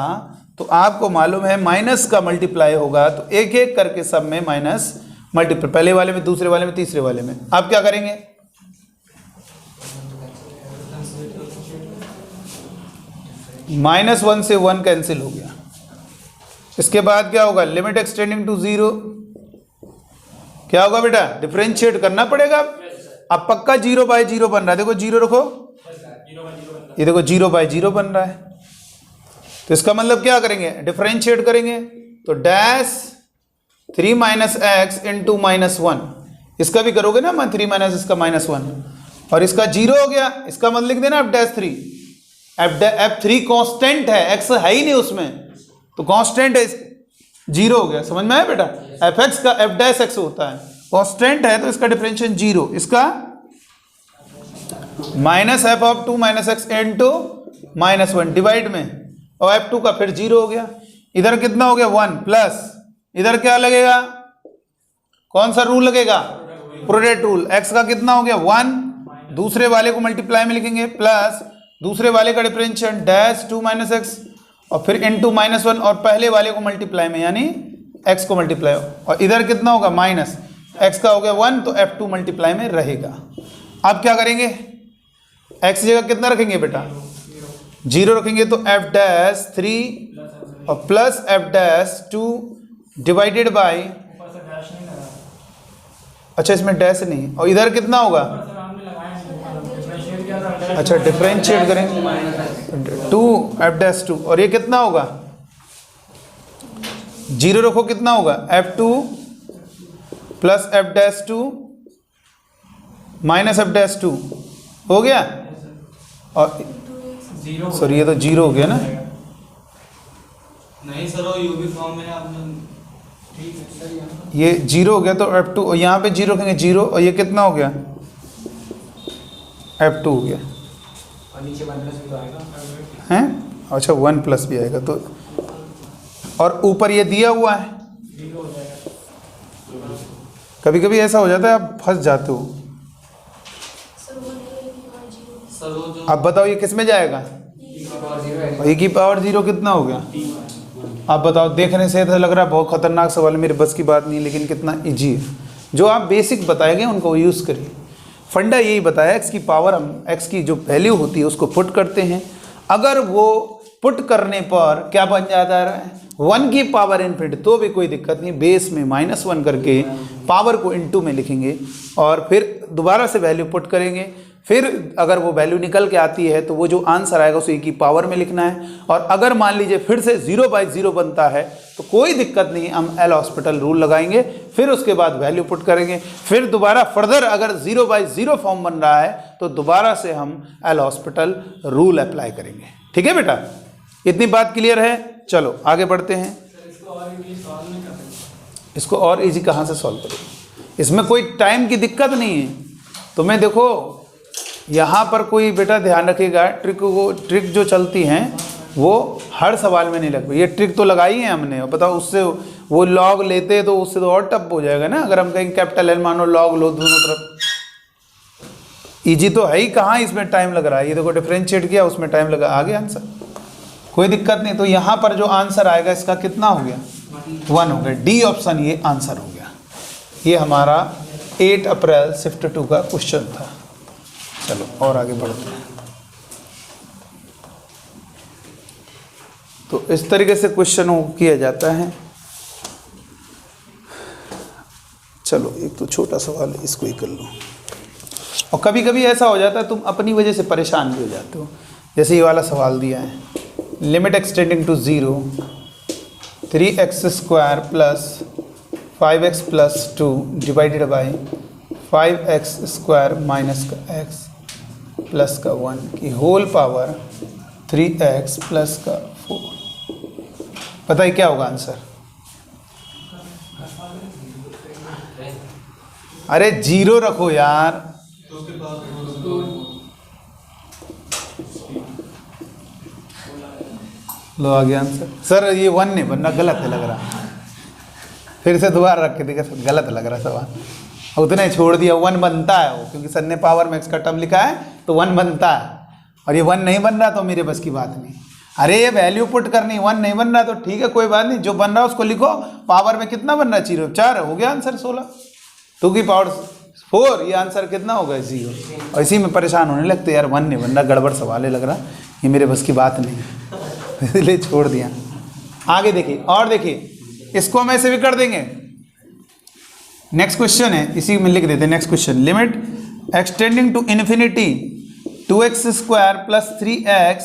तो आपको मालूम है माइनस का मल्टीप्लाई होगा, तो एक एक करके सब में माइनस मल्टीप्लाई, पहले वाले में दूसरे वाले में तीसरे वाले में। आप क्या करेंगे -1 से 1 कैंसिल हो गया। इसके बाद क्या होगा लिमिट एक्सटेंडिंग टू 0, क्या होगा बेटा डिफरेंशिएट करना पड़ेगा। अब पक्का 0/0 बन रहा है, देखो 0 रखो, ये देखो 0/0 बन रहा है। तो इसका मतलब क्या करेंगे डिफरेंशिएट करेंगे, तो डैश 3 माइनस एक्स इंटू -1, इसका भी करोगे ना 3 माइनस इसका -1, और इसका 0 हो गया, इसका मतलब लिख देना अब डैश 3, f3 कांस्टेंट है, x है ही नहीं उसमें, तो कांस्टेंट है, 0 हो गया। समझ में आया बेटा, fx का f डैश x होता है, कांस्टेंट है तो इसका डिफरेंशिएशन 0, इसका minus F of 2 minus x into -1 divide में, और f2 का फिर 0 हो गया। इधर कितना हो गया 1 प्लस, इधर क्या लगेगा, कौन सा रूल लगेगा प्रोडक्ट रूल। x का कितना हो गया 1, दूसरे वाले को मल्टीप्लाई में लिखेंगे, प्लस दूसरे वाले का डिफरेंशिएशन डैश 2 माइनस एक्स और फिर इंटू -1, और पहले वाले को मल्टीप्लाई में यानी x को मल्टीप्लाई, और इधर कितना होगा माइनस, x का हो गया 1 तो f2 मल्टीप्लाई में रहेगा। अब क्या करेंगे x जगह कितना रखेंगे बेटा 0 रखेंगे, तो f डैश 3 और plus f dash 2 divided by, अच्छा इसमें डैश नहीं, और इधर कितना होगा, अच्छा डिफरेंशिएट करेंगे 2 f डैश 2, और ये कितना होगा 0 रखो, कितना होगा f2 plus f dash 2 minus f dash 2 हो गया, और सॉरी ये तो 0 हो गया ना, नहीं सर यूबी फॉर्म में आपने, ठीक है सर ये 0 हो गया, तो f2 यहाँ पे 0 रखेंगे 0, और ये कितना हो गया f2 हो गया, और नीचे 1 प्लस भी तो आएगा हैं, अच्छा 1 प्लस भी आएगा, तो और ऊपर ये दिया हुआ है। कभी कभी ऐसा हो जाता है आप फंस जाते हो, सर वो जो अब बताओ ये किस में जाएगा? e की पावर 0 कितना हो गया? आप बताओ, देखने से तो लग रहा है बहुत खतरनाक सवाल है, मेरे बस की बात नहीं, लेकिन कितना इजी है। जो आप बेसिक बताए गए उनको यूज़ करिए। फंडा यही बताया, एक्स की पावर, हम एक्स की जो वैल्यू होती है उसको पुट करते हैं, अगर वो पुट करने पर क्या बन जाता है 1 की पावर इन्फिनिटी, तो भी कोई दिक्कत नहीं, बेस में -1 करके पावर को इनटू में लिखेंगे और फिर दोबारा से वैल्यू पुट करेंगे। फिर अगर वो वैल्यू निकल के आती है तो वो जो आंसर आएगा उसे e की पावर में लिखना है। और अगर मान लीजिए फिर से 0/0 बनता है तो कोई दिक्कत नहीं, हम एल हॉस्पिटल रूल लगाएंगे, फिर उसके बाद वैल्यू पुट करेंगे। फिर दोबारा फर्दर अगर 0/0 फॉर्म बन रहा है तो दोबारा से हम एल हॉस्पिटल रूल अप्लाई करेंगे। ठीक है बेटा, इतनी बात क्लियर है? चलो आगे बढ़ते हैं। इसको और इजी कहाँ से सॉल्व करेंगे? इसमें कोई टाइम की दिक्कत नहीं है। तुम्हें देखो यहाँ पर कोई बेटा ध्यान रखिएगा, ट्रिक जो चलती हैं वो हर सवाल में नहीं लग पाई। ये ट्रिक तो लगाई है हमने, और बताओ उससे वो लॉग लेते तो उससे तो और टफ हो जाएगा ना। अगर हम कहीं कैपिटल एल मानो, लॉग लो दोनों तरफ, इजी तो है ही, कहाँ इसमें टाइम लग रहा है। ये देखो डिफरेंशिएट किया, उसमें टाइम लगा, आ गया आंसर, कोई दिक्कत नहीं। तो यहाँ पर जो आंसर आएगा इसका कितना हो गया? 1 हो गया। डी ऑप्शन ये आंसर हो गया। ये हमारा 8 अप्रैल शिफ्ट 2 का क्वेश्चन था। चलो और आगे बढ़ते हैं। तो इस तरीके से क्वेश्चन किया जाता है। चलो एक तो छोटा सवाल है, इसको ही कर लो। और कभी कभी ऐसा हो जाता है तुम अपनी वजह से परेशान भी हो जाते हो। जैसे ये वाला सवाल दिया है, limit extending to 0 3x² plus 5x plus 2 divided by 5x² minus का x प्लस का 1 की होल पावर 3x प्लस का 4। बताइए क्या होगा आंसर? अरे 0 रखो यार। लो आ गया आंसर। सर ये 1 नहीं बनना, गलत है लग रहा। फिर से दोबारा रख के देखा, गलत लग रहा सवाल। उतने छोड़ दिया, 1 बनता है वो, क्योंकि सर ने पावर में x का टर्म लिखा है तो 1 बनता है। और ये 1 नहीं बन रहा तो मेरे बस की बात नहीं। अरे ये वैल्यू पुट करनी, 1 नहीं बन रहा तो ठीक है, कोई बात नहीं, जो बन रहा है उसको लिखो। पावर में कितना बन रहा है? 0, 4 हो गया आंसर 16। 2 की पावर 4, ये आंसर कितना होगा? 0। और इसी में परेशान होने लगते यार, 1 नहीं बन रहा, गड़बड़ सवाल है लग रहा, ये मेरे बस की बात नहीं, इसलिए छोड़ दिया। आगे देखिए, और देखिए इसको हम ऐसे भी कर देंगे। नेक्स्ट क्वेश्चन है, इसी में लिख देते हैं next question. Limit extending to infinity 2x² plus 3x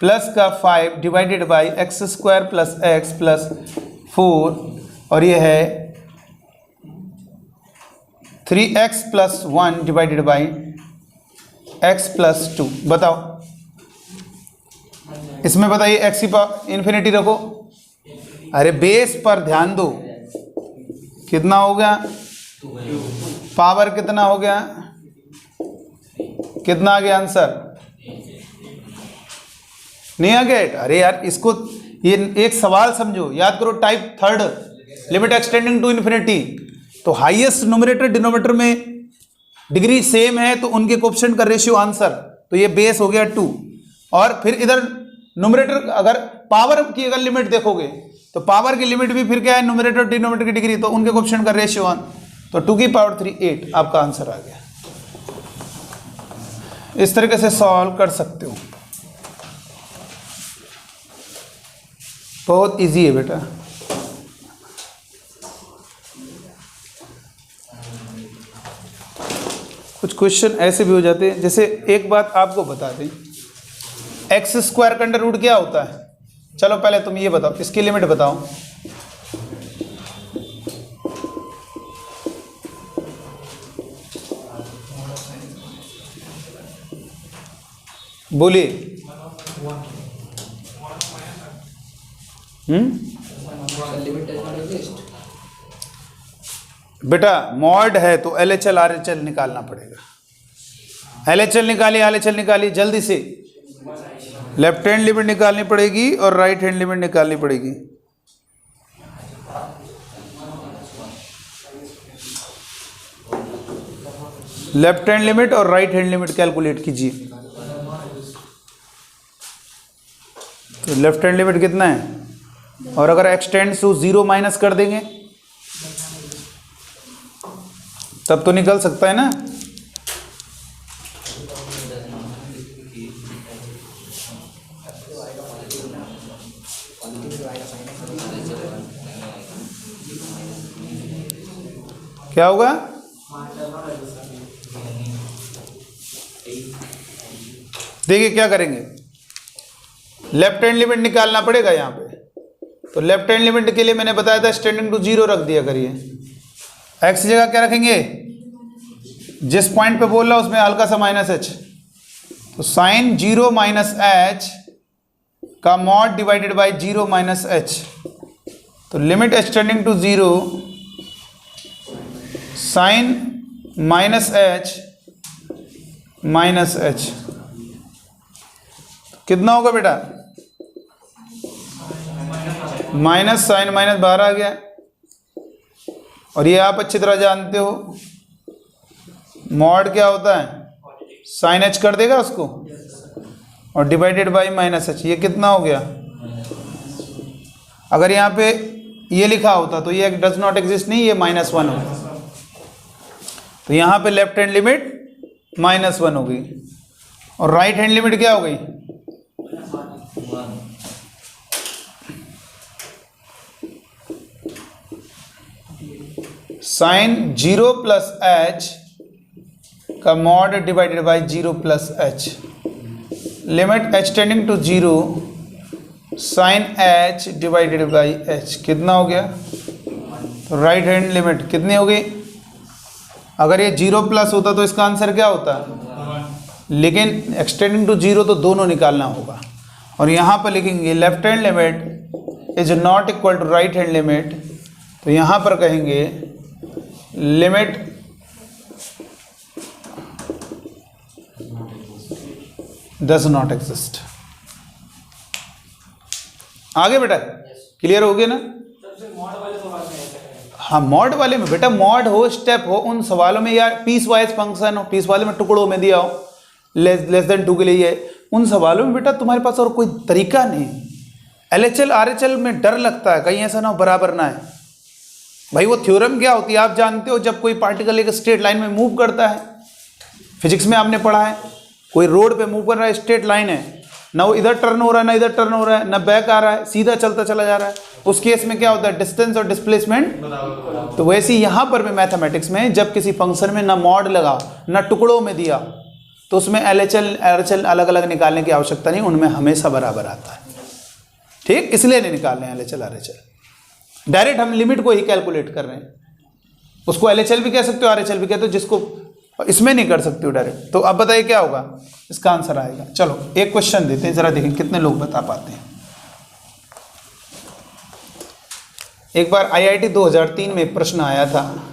plus का 5 divided by x² plus x plus 4, और ये है 3x plus 1 divided by x plus 2। बताओ इसमें, बताइए x की पावर इन्फिनिटी रखो। अरे बेस पर ध्यान दो, कितना हो गया? पावर कितना हो गया? कितना आ गया आंसर? नहीं आ गया? अरे यार इसको, ये एक सवाल समझो, याद करो। Type 3, limit extending to infinity, तो हाईएस्ट न्यूमरेटर डिनोमिनेटर में डिग्री सेम है तो उनके कोएफिशिएंट का रेशियो आंसर, तो ये बेस हो गया 2। और फिर इधर न्यूमरेटर, अगर पावर की अगर लिमिट देखोगे तो पावर की लिमिट भी फिर क्या है? न्यूमरेटर डिनोमिनेटर की डिग्री, तो उनके कोएफिशिएंट का रेशियो 1, तो 2 की पावर 3 8 आपका आंसर आ गया। इस तरीके से सॉल्व कर सकते हो, बहुत इजी है बेटा। कुछ क्वेश्चन ऐसे भी हो जाते हैं, जैसे एक बात आपको बता दें, x² का अंडर रूट क्या होता है? चलो पहले तुम ये बताओ, इसकी लिमिट बताओ। बोलिए। बेटा मॉड है तो LHL RHL निकालना पड़ेगा। LHL निकालिए, RHL निकालिए जल्दी से। लेफ्ट हैंड लिमिट निकालनी पड़ेगी और राइट हैंड लिमिट निकालनी पड़ेगी। लेफ्ट हैंड लिमिट और राइट हैंड लिमिट कैलकुलेट कीजिए। तो लेफ्ट हैंड लिमिट कितना है, और अगर एक्सटेंड्स टू 0 माइनस कर देंगे तब तो निकल सकता है ना। क्या होगा, देखिए क्या करेंगे, लेफ्ट हैंड लिमिट निकालना पड़ेगा यहाँ पे। तो लेफ्ट हैंड लिमिट के लिए मैंने बताया था एक्सटेंडिंग टू 0 रख दिया करिए। एक्स की जगह क्या रखेंगे, जिस पॉइंट पे बोल रहा उसमें हल्का सा माइनस एच, तो साइन 0 माइनस एच का mod divided by 0 minus h. तो limit extending to 0 sine minus h minus h कितना होगा बेटा, माइनस साइन माइनस बाहर आ गया। और ये आप अच्छी तरह जानते हो मॉड क्या होता है, साइन एच कर देगा उसको और डिवाइडेड बाई माइनस एच। ये कितना हो गया, अगर यहाँ पे ये लिखा होता तो ये डज नॉट एग्जिस्ट नहीं, ये -1 होगा। तो यहाँ पे लेफ्ट हैंड लिमिट -1 हो गई और राइट हैंड लिमिट क्या हो गई, साइन 0 प्लस एच का mod divided by 0 plus h. Limit h tending to 0 sine h divided by h कितना हो गया। तो राइट हैंड लिमिट कितनी हो गई, अगर ये 0 प्लस होता तो इसका आंसर क्या होता, लेकिन एक्सटेंडिंग टू 0 तो दोनों निकालना होगा। और यहाँ पर लिखेंगे left hand limit is not equal to right hand limit, तो यहाँ पर कहेंगे लिमिट डज नॉट एग्जिस्ट। आगे बेटा क्लियर हो गया ना। हाँ मॉड वाले में बेटा, मॉड हो स्टेप हो उन सवालों में, या पीस वाइज फंक्शन हो, पीस वाले में टुकड़ों में दिया हो लेस देन 2 के लिए है, उन सवालों में बेटा तुम्हारे पास और कोई तरीका नहीं। LHL RHL में डर लगता है कहीं ऐसा ना हो बराबर ना है। भाई वो थ्योरम क्या होती है आप जानते हो, जब कोई पार्टिकल एक स्ट्रेट लाइन में मूव करता है, फिजिक्स में आपने पढ़ा है, कोई रोड पे मूव कर रहा है, स्ट्रेट लाइन है, ना वो इधर टर्न हो रहा है ना इधर टर्न हो रहा है, ना बैक आ रहा है, सीधा चलता चला जा रहा है, उस केस में क्या होता है, डिस्टेंस और डिस्प्लेसमेंट। तो वैसे ही यहाँ पर भी मैथमेटिक्स में जब किसी फंक्शन में ना मॉड लगा ना टुकड़ों में दिया, तो उसमें LHL RHL अलग अलग निकालने की आवश्यकता नहीं, उनमें हमेशा बराबर आता है। ठीक, इसलिए नहीं निकाल रहे हैं LHL RHL, डायरेक्ट हम लिमिट को ही कैलकुलेट कर रहे हैं। उसको LHL भी कह सकते हो RHL भी कहते हो, जिसको इसमें नहीं कर सकते हो डायरेक्ट। तो अब बताइए क्या होगा, इसका आंसर आएगा। चलो एक क्वेश्चन देते हैं, जरा देखें कितने लोग बता पाते हैं। एक बार IIT 2003 में प्रश्न आया था,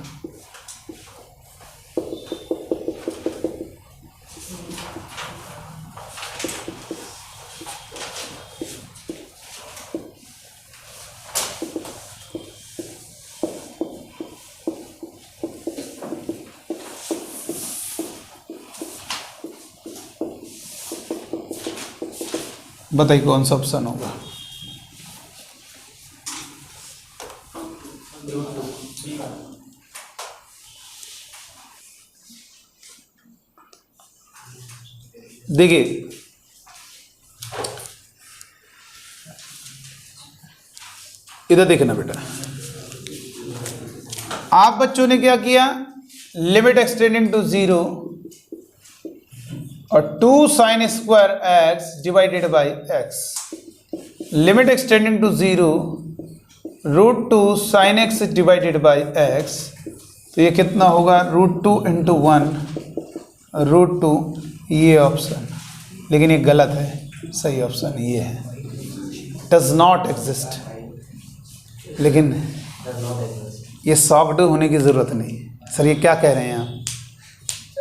बताइए कौन सा ऑप्शन होगा। देखिए इधर देखना बेटा, आप बच्चों ने क्या किया, लिमिट एक्सटेंडिंग टू 0 और 2 sine square x divided by x, limit extending to 0 √2 sine x divided by x. तो ये कितना होगा, √2 × 1 √2, ये ऑप्शन, लेकिन ये गलत है, सही ऑप्शन ये है, डज नॉट एग्जिस्ट। लेकिन ये सॉफ्ट होने की ज़रूरत नहीं। सर ये क्या कह रहे हैं आप,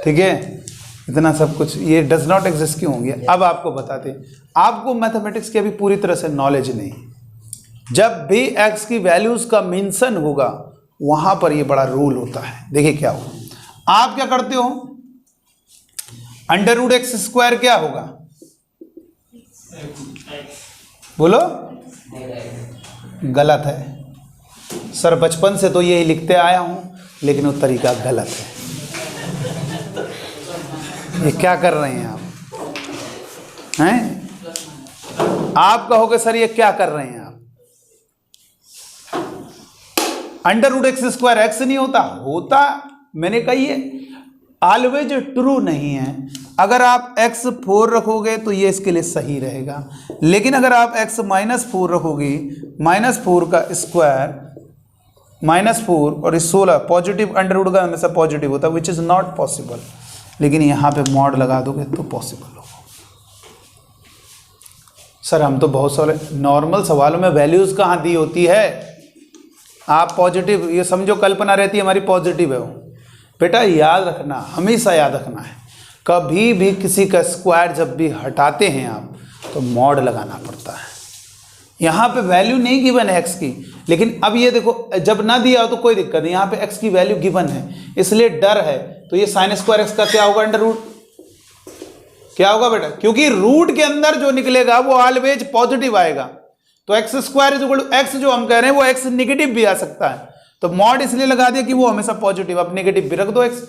ठीक है, इतना सब कुछ, ये डज नॉट एग्जिस्ट क्यों होंगे। अब आपको बताते, आपको मैथमेटिक्स की अभी पूरी तरह से नॉलेज नहीं। जब भी एक्स की वैल्यूज़ का मेंशन होगा वहाँ पर ये बड़ा रूल होता है। देखिए क्या होगा, आप क्या करते हो, √x² क्या होगा, बोलो। गलत है सर, बचपन से तो यही लिखते आया हूँ, लेकिन वो तरीका गलत है। ये क्या कर रहे हैं आप? हैं? आप कहोगे सर ये क्या कर रहे हैं आप? Under root x square x नहीं होता? होता। मैंने कही है ऑलवेज ट्रू नहीं है। अगर आप x4 रखोगे तो ये इसके लिए सही रहेगा, लेकिन अगर आप x -4 रखोगे, -4 का स्क्वायर -4 और 16 पॉजिटिव, अंडर रूट का हमेशा पॉजिटिव होता है, विच इज़ नॉट पॉसिबल। लेकिन यहाँ पे मॉड लगा दोगे तो पॉसिबल होगा। सर हम तो बहुत सारे नॉर्मल सवालों में वैल्यूज़ कहाँ दी होती है? आप पॉजिटिव, ये समझो कल्पना रहती है हमारी पॉजिटिव है वो। बेटा याद रखना, हमेशा याद रखना है, कभी भी किसी का स्क्वायर जब भी हटाते हैं आप तो मॉड लगाना पड़ता है। यहाँ पे वैल्यू नहीं गिवन है एक्स की, लेकिन अब ये देखो जब ना दिया हो तो कोई दिक्कत नहीं, यहाँ पे एक्स की वैल्यू गिवन है इसलिए डर है। तो ये साइन स्क्वायर एक्स का क्या होगा? अंडर रूट क्या होगा बेटा? क्योंकि रूट के अंदर जो निकलेगा वो ऑलवेज पॉजिटिव आएगा। तो x square is equal to x, जो हम कह रहे हैं वो एक्स नेगेटिव भी आ सकता है, तो मॉड इसलिए लगा दिया कि वो हमेशा पॉजिटिव, अब नेगेटिव भी रख दो एक्स।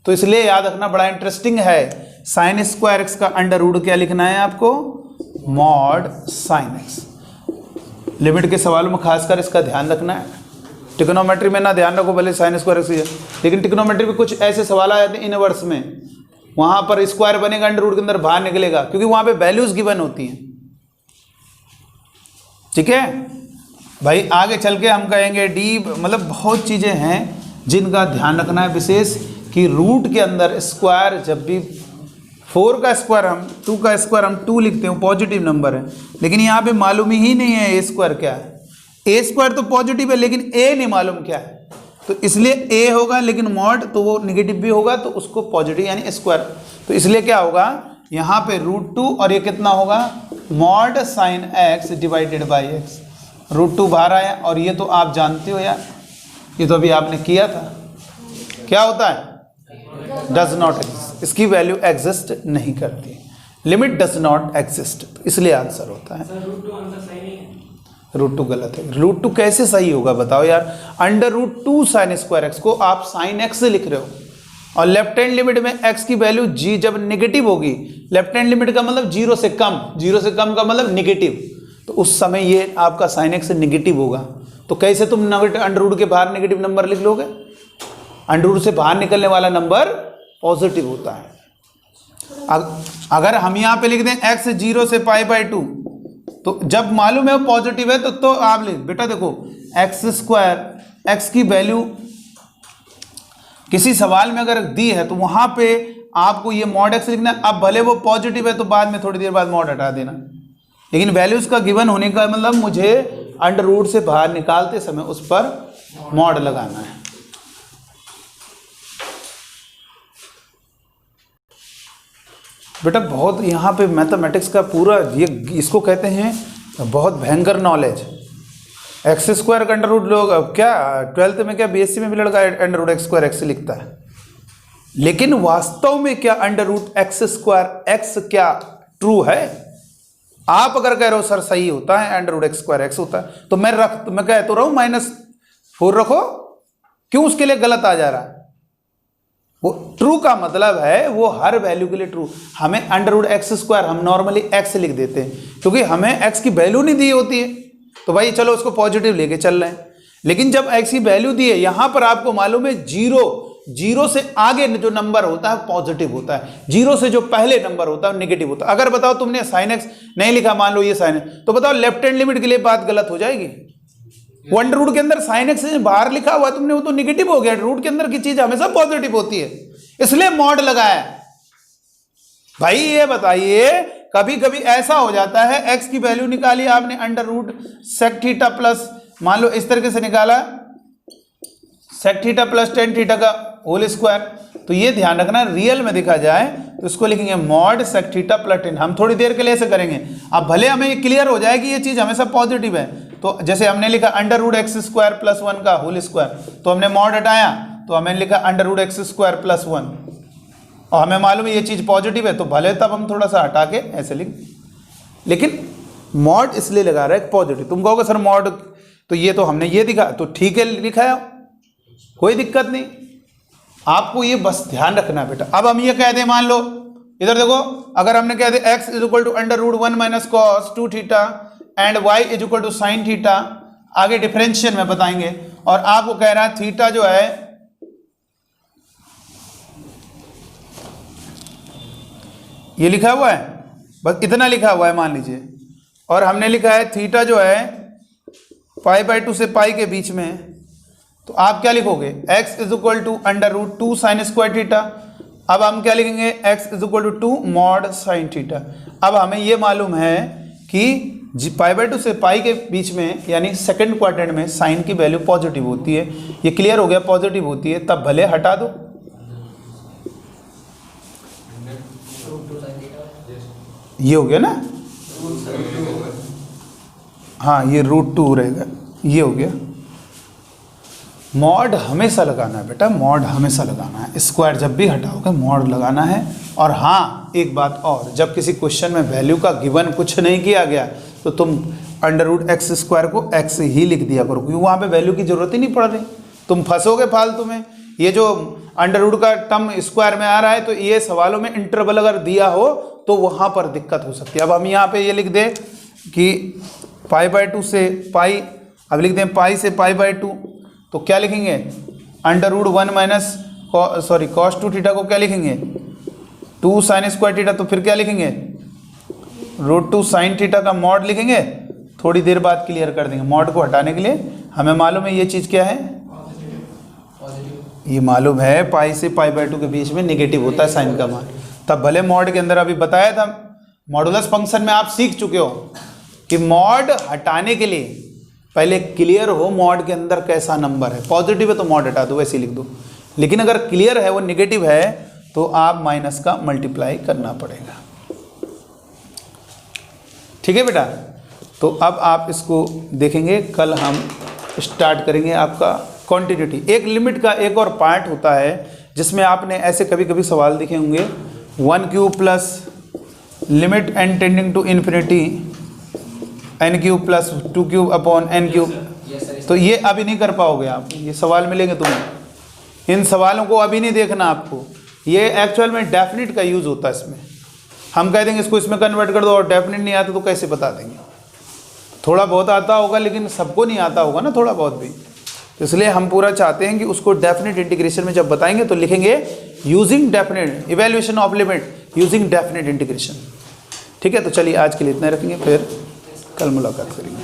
तो इसलिए याद रखना बड़ा इंटरेस्टिंग है, साइन स्क्वायर एक्स का अंडर रूट क्या लिखना है आपको? Mod sine x. लिमिट के सवालों में खासकर इसका ध्यान रखना है। ट्रिग्नोमेट्री में ना ध्यान रखो भले साइन स्क्वायर एक्स, लेकिन ट्रिग्नोमेट्री में कुछ ऐसे सवाल आ जाते हैं इनवर्स में, वहां पर स्क्वायर बनेगा अंडर रूट के अंदर बाहर निकलेगा, क्योंकि वहां पे वैल्यूज गिवन होती हैं। ठीक है भाई, आगे चल के हम कहेंगे डी, मतलब बहुत चीजें हैं जिनका ध्यान रखना है विशेष, कि रूट के अंदर स्क्वायर जब भी 4 का स्क्वायर हम 2 का स्क्वायर हम 2 लिखते हैं, पॉजिटिव नंबर है, लेकिन यहाँ पे मालूम ही नहीं है ए स्क्वायर क्या है। ए स्क्वायर तो पॉजिटिव है लेकिन ए नहीं मालूम क्या है, तो इसलिए ए होगा, लेकिन मॉड तो वो निगेटिव भी होगा तो उसको पॉजिटिव यानी स्क्वायर, तो इसलिए क्या होगा यहाँ पे √2 और ये कितना होगा? Mod sine x divided by x. √2 बाहर आया, और ये तो आप जानते हो यार, ये तो अभी आपने किया था। क्या होता है? डज नॉट एग्जिस्ट, इसकी वैल्यू एग्जिस्ट नहीं करती, लिमिट डज नॉट एग्जिस्ट, इसलिए आंसर होता है। √2 गलत है। √2 कैसे सही होगा बताओ यार? अंडर √2 साइन स्क्वायर एक्स को आप साइन एक्स से लिख रहे हो, और लेफ्ट हैंड लिमिट में x की वैल्यू g जब नेगेटिव होगी, लेफ्ट हैंड लिमिट का मतलब 0 से कम, 0 से कम का मतलब नेगेटिव, तो उस समय ये आपका साइन एक्स नेगेटिव होगा। तो कैसे तुम अंडर रूट के बाहर नेगेटिव नंबर लिख लोगे? अंडर रूट से बाहर निकलने वाला नंबर पॉजिटिव होता है। अगर हम यहाँ पे लिख दें x 0 से π/2, तो जब मालूम है वो पॉजिटिव है तो आप लिख, बेटा देखो एक्स स्क्वायर, एक्स की वैल्यू किसी सवाल में अगर दी है तो वहां पे आपको ये मॉड एक्स लिखना है। अब भले वो पॉजिटिव है तो बाद में थोड़ी देर बाद मॉड हटा देना, लेकिन वैल्यूज का गिवन होने का मतलब मुझे अंडर रूट से बाहर निकालते समय उस पर मॉड लगाना है। बेटा बहुत यहाँ पे मैथमेटिक्स का पूरा ये, इसको कहते हैं बहुत भयंकर नॉलेज। एक्स स्क्वायर का अंडर रूट लोग क्या 12th में क्या बीएससी में भी लड़का under root x square x लिखता है, लेकिन वास्तव में क्या under root x square x क्या ट्रू है? आप अगर कह रहे हो सर सही होता है under root x square x होता है, तो मैं कह तो रहा हूं -4 रखो, क्यों उसके लिए गलत आ जा रहा है? वो ट्रू का मतलब है वो हर वैल्यू के लिए ट्रू। हमें अंडर रूट एक्स स्क्वायर हम नॉर्मली एक्स लिख देते हैं क्योंकि हमें एक्स की वैल्यू नहीं दी होती है, तो भाई चलो उसको पॉजिटिव लेके चल रहे हैं। लेकिन जब एक्स की वैल्यू दी है, यहां पर आपको मालूम है 0 से आगे जो नंबर होता है पॉजिटिव होता है, 0 से जो पहले नंबर होता है नेगेटिव होता है। अगर बताओ तुमने साइन एक्स नहीं लिखा, मान लो ये साइन एक्स, तो बताओ लेफ्ट हैंड लिमिट के लिए बात गलत हो जाएगी। वो अंडर रूट के अंदर साइन एक्स बाहर लिखा हुआ तुमने, वो तो नेगेटिव हो गया। रूट के अंदर की चीज हमेशा पॉजिटिव होती है, इसलिए मॉड लगाया। भाई ये बताइए, कभी कभी ऐसा हो जाता है एक्स की वैल्यू निकाली आपने under root sec theta plus, मान लो इस तरीके से निकाला sec theta plus tan theta का होल स्क्वायर, तो ये ध्यान रखना रियल में देखा जाए तो इसको लिखेंगे mod sec theta plus tan. हम थोड़ी देर के लिए ऐसे करेंगे, अब भले हमें ये क्लियर हो जाए कि ये चीज हमेशा पॉजिटिव है। तो जैसे हमने लिखा under root x square plus 1 का होल स्क्वायर, तो हमने मॉड हटाया तो हमें लिखा under root x square plus 1, और हमें मालूम है ये चीज पॉजिटिव है, तो भले तब हम थोड़ा सा हटा के ऐसे लिख। लेकिन मॉड इसलिए लगा रहा है पॉजिटिव। तुम कहोगे सर मॉड तो ये तो हमने ये दिखा, तो ठीक है लिखा है, कोई दिक्कत नहीं, आपको ये बस ध्यान रखना है बेटा। अब हम ये कह दें, मान लो इधर देखो, अगर हमने कह दे x is equal to under root 1 minus cos 2 theta and y is equal to sine theta, आगे डिफरेंशियल में बताएंगे, और आपको कह रहा है थीटा जो है ये लिखा हुआ है, बस इतना लिखा हुआ है मान लीजिए, और हमने लिखा है थीटा जो है पाई बाई 2 से पाई के बीच में है, तो आप क्या लिखोगे x is equal to under root 2 sine square theta. अब हम क्या लिखेंगे x is equal to 2 mod sine theta. अब हमें ये मालूम है कि पाई बाई 2 से पाई के बीच में यानी सेकंड क्वाड्रेंट में साइन की वैल्यू पॉजिटिव होती है, ये क्लियर हो गया, पॉजिटिव होती है, तब भले हटा दो, ये हो गया ना, हाँ ये रूट 2 रहेगा, ये हो गया। मॉड हमेशा लगाना है बेटा, मॉड हमेशा लगाना है, स्क्वायर जब भी हटाओगे मॉड लगाना है। और हाँ एक बात और, जब किसी क्वेश्चन में वैल्यू का गिवन कुछ नहीं किया गया तो तुम अंडर रूट एक्स स्क्वायर को एक्स ही लिख दिया करो, क्योंकि वहाँ पे वैल्यू की जरूरत ही नहीं पड़ रही, तुम फंसोगे फालतू में। ये जो अंडर रूट का टर्म स्क्वायर में आ रहा है, तो ये सवालों में इंटरवल अगर दिया हो तो वहाँ पर दिक्कत हो सकती है। अब हम यहाँ पे ये लिख दें कि पाई बाई 2 से पाई, अब लिख दें पाई से पाई बाई 2, तो क्या लिखेंगे under root 1 minus cos 2 theta को क्या लिखेंगे 2 साइन स्क्वायर थीटा, तो फिर क्या लिखेंगे रूट 2 साइन थीटा का मॉड लिखेंगे। थोड़ी देर बाद क्लियर कर देंगे, मॉड को हटाने के लिए हमें मालूम है ये चीज़ क्या है, ये मालूम है पाई से पाई बाई 2 के बीच में नेगेटिव होता है साइन का मान। तब भले मॉड के अंदर अभी बताया था, मॉडुलस फंक्शन में आप सीख चुके हो कि मॉड हटाने के लिए पहले क्लियर हो मॉड के अंदर कैसा नंबर है, पॉजिटिव है तो मॉड हटा दो, वैसे लिख दो, लेकिन अगर क्लियर है वो नेगेटिव है तो आप माइनस का मल्टीप्लाई करना पड़ेगा। ठीक है बेटा, तो अब आप इसको देखेंगे, कल हम स्टार्ट करेंगे आपका क्वांटिटी। एक लिमिट का एक और पार्ट होता है जिसमें आपने ऐसे कभी कभी सवाल देखे होंगे, 1 cube plus limit n tending to infinity n cube plus 2 cube upon n cube, तो ये अभी नहीं कर पाओगे आप, ये सवाल मिलेंगे तुम्हें, इन सवालों को अभी नहीं देखना आपको, ये एक्चुअल में डेफिनेट का यूज़ होता है इसमें। हम कह देंगे इसको इसमें कन्वर्ट कर दो और डेफिनेट नहीं आता तो कैसे बता देंगे, थोड़ा बहुत आता होगा लेकिन सबको नहीं आता होगा ना थोड़ा बहुत भी, तो इसलिए हम पूरा चाहते हैं कि उसको डेफिनेट इंटीग्रेशन में जब बताएंगे तो लिखेंगे using definite evaluation of limit using definite integration. ठीक है, तो चलिए आज के लिए इतना रखेंगे, फिर कल मुलाकात करेंगे।